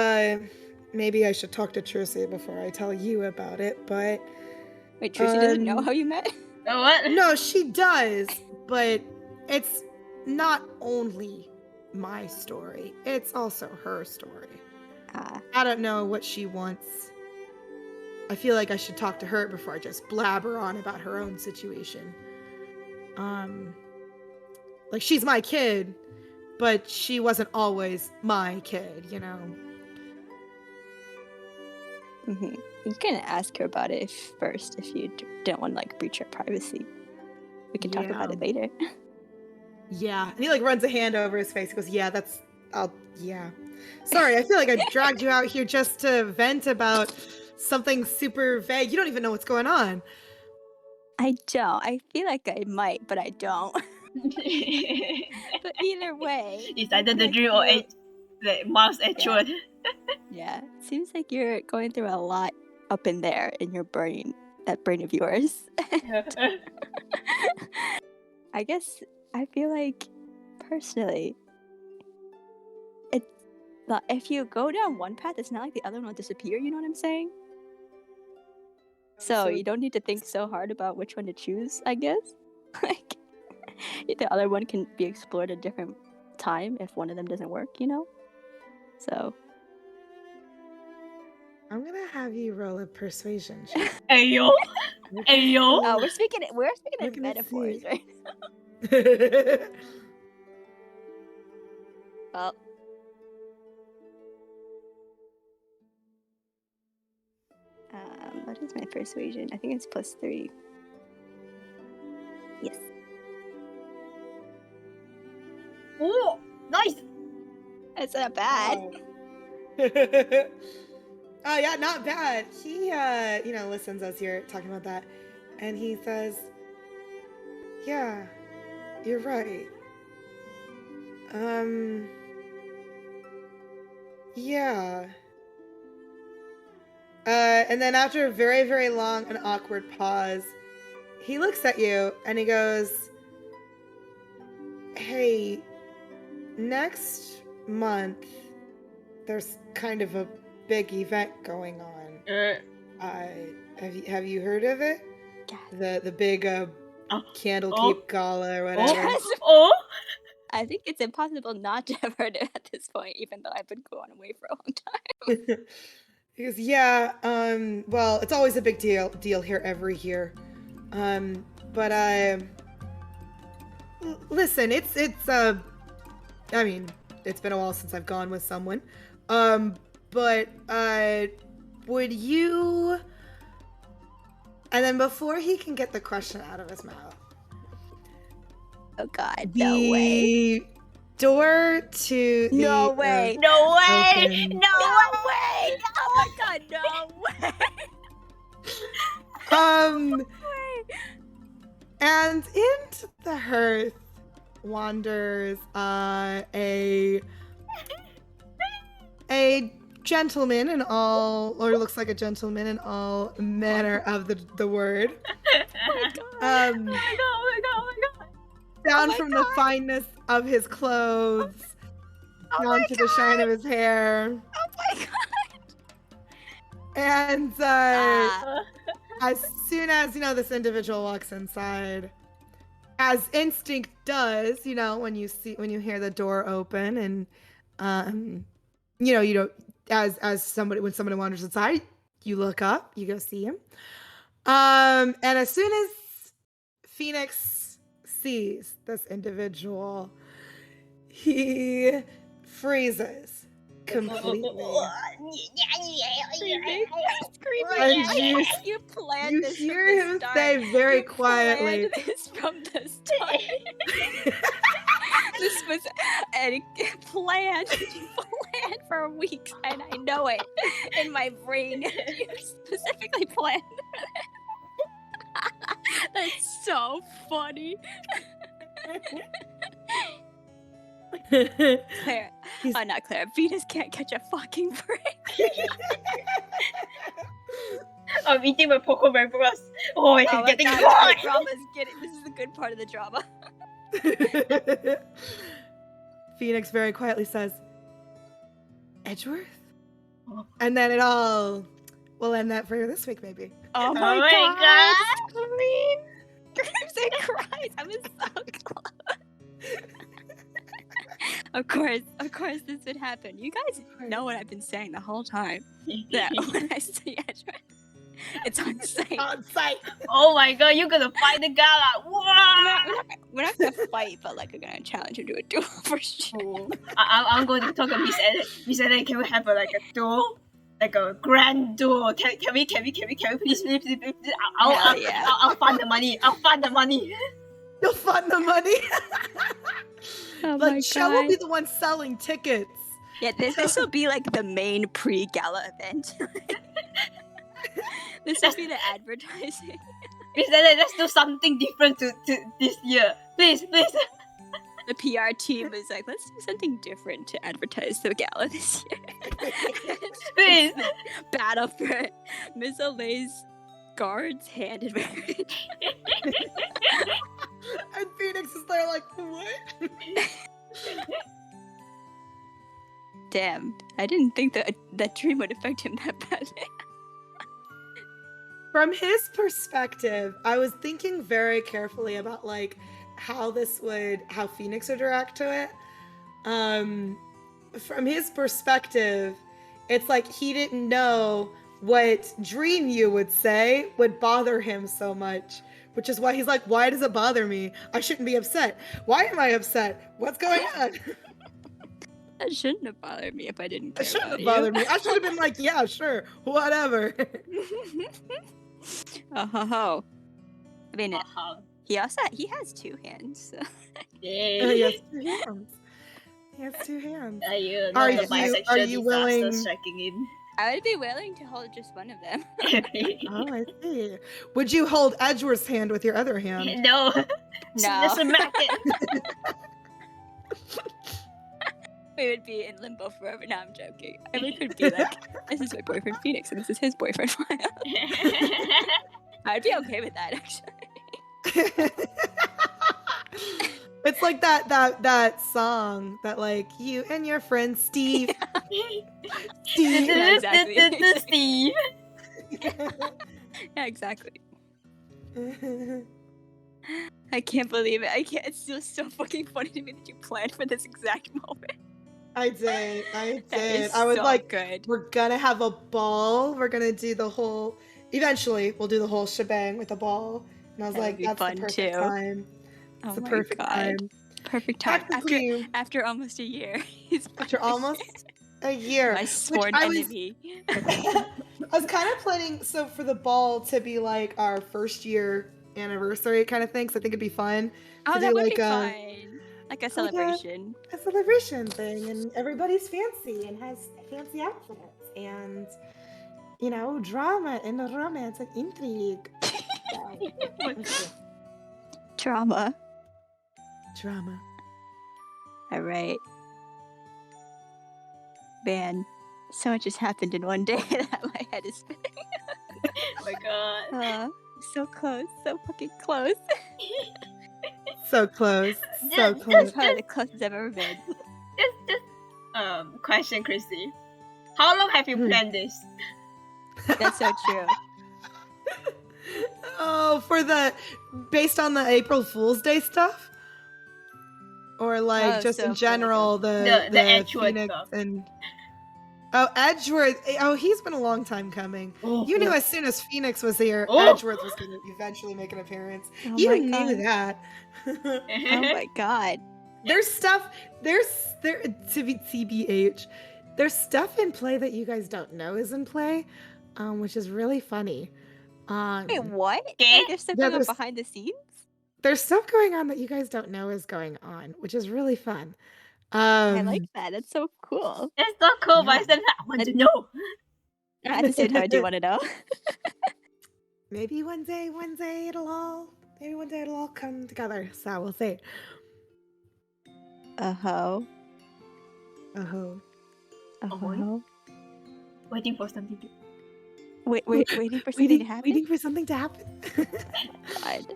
[SPEAKER 3] maybe I should talk to Krissey before I tell you about it, but...
[SPEAKER 1] Wait, Tracy doesn't know how you met?
[SPEAKER 2] Oh, what?
[SPEAKER 3] No, she does, but it's not only my story. It's also her story. I don't know what she wants. I feel like I should talk to her before I just blabber on about her own situation. Like, she's my kid, but she wasn't always my kid, you know?
[SPEAKER 1] Mm-hmm. You can ask her about it first if you don't want to, like, breach her privacy. We can talk about it later.
[SPEAKER 3] Yeah. And he, like, runs a hand over his face. He goes, yeah, yeah. Sorry, I feel like I dragged you out here just to vent about something super vague. You don't even know what's going on.
[SPEAKER 1] I don't. I feel like I might, but I don't. But either way...
[SPEAKER 2] It's either the dream or the mouse actual.
[SPEAKER 1] Yeah. Seems like you're going through a lot up in there in your brain. That brain of yours. I guess I feel like, personally, it's not, if you go down one path, it's not like the other one will disappear, you know what I'm saying? So you don't need to think so hard about which one to choose, I guess. Like, the other one can be explored at a different time if one of them doesn't work, you know? So...
[SPEAKER 3] I'm gonna have you roll a persuasion.
[SPEAKER 2] Ayo! Ayo!
[SPEAKER 1] Oh, we're speaking in metaphors, right? Well... what is my persuasion? I think it's +3. Yes.
[SPEAKER 2] Oh, nice!
[SPEAKER 1] It's not bad.
[SPEAKER 3] Oh yeah, not bad. He listens as you're talking about that, and he says, yeah, you're right. Yeah. And then after a very, very long and awkward pause, he looks at you and he goes, hey, next month, there's kind of a big event going on. Have you heard of it? The big Candlekeep Gala or whatever.
[SPEAKER 1] Yes.
[SPEAKER 2] Oh!
[SPEAKER 1] I think it's impossible not to have heard it at this point, even though I've been going away for a long time.
[SPEAKER 3] He goes, yeah, well, it's always a big deal here every year. But listen, it's I mean, it's been a while since I've gone with someone. But would you... And then before he can get the question out of his mouth...
[SPEAKER 1] Oh god, no way.
[SPEAKER 3] The door to the...
[SPEAKER 1] No way.
[SPEAKER 2] No way!
[SPEAKER 3] Open.
[SPEAKER 2] No way!
[SPEAKER 1] Oh my god, no way.
[SPEAKER 3] And into the hearth wanders a gentleman in all, or looks like a gentleman in all manner of the word.
[SPEAKER 2] Oh my god.
[SPEAKER 3] Down from the fineness of his clothes, down to the shine of his hair.
[SPEAKER 1] Oh my god.
[SPEAKER 3] And as soon as, this individual walks inside, as instinct does, when you hear the door open and, you don't, when somebody wanders inside, you look up, you go see him. And as soon as Phoenix sees this individual, he freezes completely. And
[SPEAKER 1] you planned this
[SPEAKER 3] hear
[SPEAKER 1] from the
[SPEAKER 3] him
[SPEAKER 1] start.
[SPEAKER 3] say very
[SPEAKER 1] You
[SPEAKER 3] quietly,
[SPEAKER 1] planned this from the start. This was a plan for weeks, and I know it in my brain. You specifically planned for that. That's so funny. Claire. Not Claire. Venus can't catch a fucking break.
[SPEAKER 2] I'm eating my Pokemon Bros. Oh, it's
[SPEAKER 1] Oh my
[SPEAKER 2] getting
[SPEAKER 1] God,
[SPEAKER 2] hot!
[SPEAKER 1] the drama's getting. This is the good part of the drama.
[SPEAKER 3] Phoenix very quietly says, Edgeworth? And then it all will end that for this week, maybe.
[SPEAKER 1] Oh
[SPEAKER 2] my
[SPEAKER 1] god! Scream! Krissey cries. I was so close. Of course, this would happen. You guys know what I've been saying the whole time. That when I see Edgewood, it's on site.
[SPEAKER 3] On site.
[SPEAKER 2] Oh my god, you're gonna fight the gala! Wow!
[SPEAKER 1] We're not gonna fight, but like we're gonna challenge him to a duel for sure.
[SPEAKER 2] Oh, I'm going to talk to Miss Ellen. Miss Ellen, can we have a duel? Like a grand duel? Can we please? I'll fund the money. I'll fund the money.
[SPEAKER 3] You'll fund the money.
[SPEAKER 1] Oh my
[SPEAKER 3] Like, Cho will
[SPEAKER 1] god.
[SPEAKER 3] be the one selling tickets.
[SPEAKER 1] Yeah, this will be like the main pre-gala event. This will be the advertising.
[SPEAKER 2] Miss Ellen, let's do something different to this year. Please.
[SPEAKER 1] The PR team is like, let's do something different to advertise the gala this year.
[SPEAKER 2] Please.
[SPEAKER 1] Battle for Miss Olay's guard's hand in marriage.
[SPEAKER 3] And Phoenix is there like, what?
[SPEAKER 1] Damn, I didn't think that dream would affect him that badly.
[SPEAKER 3] From his perspective, I was thinking very carefully about like how Phoenix would react to it. From his perspective, it's like he didn't know what dream you would say would bother him so much, which is why he's like, why does it bother me? I shouldn't be upset. Why am I upset? What's going on?
[SPEAKER 1] That shouldn't have bothered me if I didn't care
[SPEAKER 3] It shouldn't
[SPEAKER 1] about
[SPEAKER 3] have bothered me. I should have been like, yeah, sure, whatever.
[SPEAKER 1] Oh. I mean,
[SPEAKER 2] Uh-huh.
[SPEAKER 1] he has two hands. So.
[SPEAKER 3] He has two hands. He has two hands.
[SPEAKER 2] Are you
[SPEAKER 3] bisexual willing-
[SPEAKER 2] striking in?
[SPEAKER 1] I would be willing to hold just one of them.
[SPEAKER 3] Oh, I see. Would you hold Edgeworth's hand with your other hand?
[SPEAKER 2] No.
[SPEAKER 1] No.
[SPEAKER 2] Smack it.
[SPEAKER 1] We would be in limbo forever. No, I'm joking. I mean, we could be like, this is my boyfriend Phoenix, and this is his boyfriend Maya. I'd be okay with that, actually.
[SPEAKER 3] It's like that song that like you and your friend Steve. Steve.
[SPEAKER 1] Yeah, exactly.
[SPEAKER 2] Steve.
[SPEAKER 1] Yeah, exactly. I can't believe it. It's just so fucking funny to me that you planned for this exact moment.
[SPEAKER 3] I did.
[SPEAKER 1] That is
[SPEAKER 3] I was
[SPEAKER 1] so
[SPEAKER 3] like,
[SPEAKER 1] good.
[SPEAKER 3] we're gonna have a ball. We're gonna do the whole. Eventually, we'll do the whole shebang with a ball. And I was
[SPEAKER 1] That would
[SPEAKER 3] like,
[SPEAKER 1] be
[SPEAKER 3] that's
[SPEAKER 1] fun,
[SPEAKER 3] the perfect
[SPEAKER 1] too.
[SPEAKER 3] time.
[SPEAKER 1] Oh
[SPEAKER 3] It's the
[SPEAKER 1] my
[SPEAKER 3] perfect
[SPEAKER 1] God.
[SPEAKER 3] time.
[SPEAKER 1] Perfect time.
[SPEAKER 3] Technically,
[SPEAKER 1] After almost a year. He's
[SPEAKER 3] after almost a year.
[SPEAKER 1] my sworn
[SPEAKER 3] I was-
[SPEAKER 1] enemy.
[SPEAKER 3] I was kind of planning for the ball to be like our first year anniversary kind of thing. So I think it'd be fun
[SPEAKER 1] Oh,
[SPEAKER 3] to
[SPEAKER 1] that
[SPEAKER 3] do
[SPEAKER 1] would
[SPEAKER 3] like
[SPEAKER 1] be
[SPEAKER 3] a
[SPEAKER 1] fun. Like a celebration.
[SPEAKER 3] celebration thing, and everybody's fancy and has fancy outfits, and drama and romance and intrigue.
[SPEAKER 1] Drama.
[SPEAKER 3] Drama.
[SPEAKER 1] All right. Man, so much has happened in one day that my head is spinning.
[SPEAKER 2] Oh my god.
[SPEAKER 1] So close. So fucking close.
[SPEAKER 3] So close. So
[SPEAKER 2] Just-
[SPEAKER 3] close.
[SPEAKER 1] That's probably the closest I've ever been.
[SPEAKER 2] Question, Krissey. How long have you
[SPEAKER 3] Hmm.
[SPEAKER 2] planned this?
[SPEAKER 1] That's so true.
[SPEAKER 3] Oh, based on the April Fool's Day stuff? Or like
[SPEAKER 1] Oh,
[SPEAKER 3] just
[SPEAKER 1] so
[SPEAKER 3] in general,
[SPEAKER 2] The Edgeworth
[SPEAKER 3] Phoenix
[SPEAKER 2] stuff.
[SPEAKER 3] and Edgeworth. Oh, he's been a long time coming. You knew as soon as Phoenix was here,
[SPEAKER 2] Oh.
[SPEAKER 3] Edgeworth was going to eventually make an appearance.
[SPEAKER 1] Oh
[SPEAKER 3] You
[SPEAKER 1] my
[SPEAKER 3] knew
[SPEAKER 1] God.
[SPEAKER 3] that.
[SPEAKER 1] Oh my god.
[SPEAKER 3] There's stuff. There to be TBH. There's stuff in play that you guys don't know is in play, which is really funny.
[SPEAKER 1] Wait, what?
[SPEAKER 2] Okay.
[SPEAKER 1] Like, there's stuff
[SPEAKER 3] Yeah,
[SPEAKER 1] going on
[SPEAKER 3] there's-
[SPEAKER 1] behind the scenes?
[SPEAKER 3] There's stuff going on that you guys don't know is going on, which is really fun.
[SPEAKER 1] I like that. That's so cool.
[SPEAKER 2] It's not cool, but
[SPEAKER 3] Yeah.
[SPEAKER 2] I said I want to know.
[SPEAKER 1] At the same time, I do want to know.
[SPEAKER 3] Maybe one day it'll all come together. So we'll see.
[SPEAKER 1] Uh-huh.
[SPEAKER 3] Oh.
[SPEAKER 1] Uh-huh.
[SPEAKER 2] Waiting for something to.
[SPEAKER 1] Waiting for something to happen?
[SPEAKER 3] Waiting for something to happen.
[SPEAKER 1] God.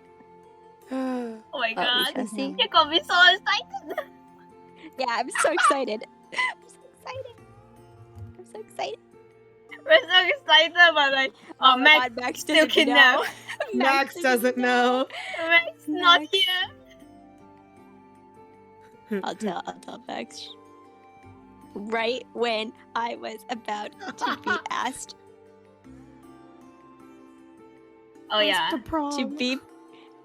[SPEAKER 2] Oh my
[SPEAKER 1] Oh,
[SPEAKER 2] god.
[SPEAKER 1] we shall see.
[SPEAKER 2] You got me so excited.
[SPEAKER 1] Yeah, I'm so excited. I'm so excited. I'm so excited.
[SPEAKER 2] We're so excited, but like,
[SPEAKER 1] Oh my
[SPEAKER 2] Max
[SPEAKER 1] God, Max
[SPEAKER 2] still
[SPEAKER 1] doesn't
[SPEAKER 2] kidnapped.
[SPEAKER 1] know.
[SPEAKER 3] Max doesn't know.
[SPEAKER 2] Max not
[SPEAKER 1] Max.
[SPEAKER 2] here.
[SPEAKER 1] I'll tell Max. Right when I was about to be asked
[SPEAKER 2] Oh yeah.
[SPEAKER 3] To prom.
[SPEAKER 1] to be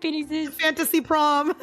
[SPEAKER 1] Phoenix's
[SPEAKER 3] Fantasy prom.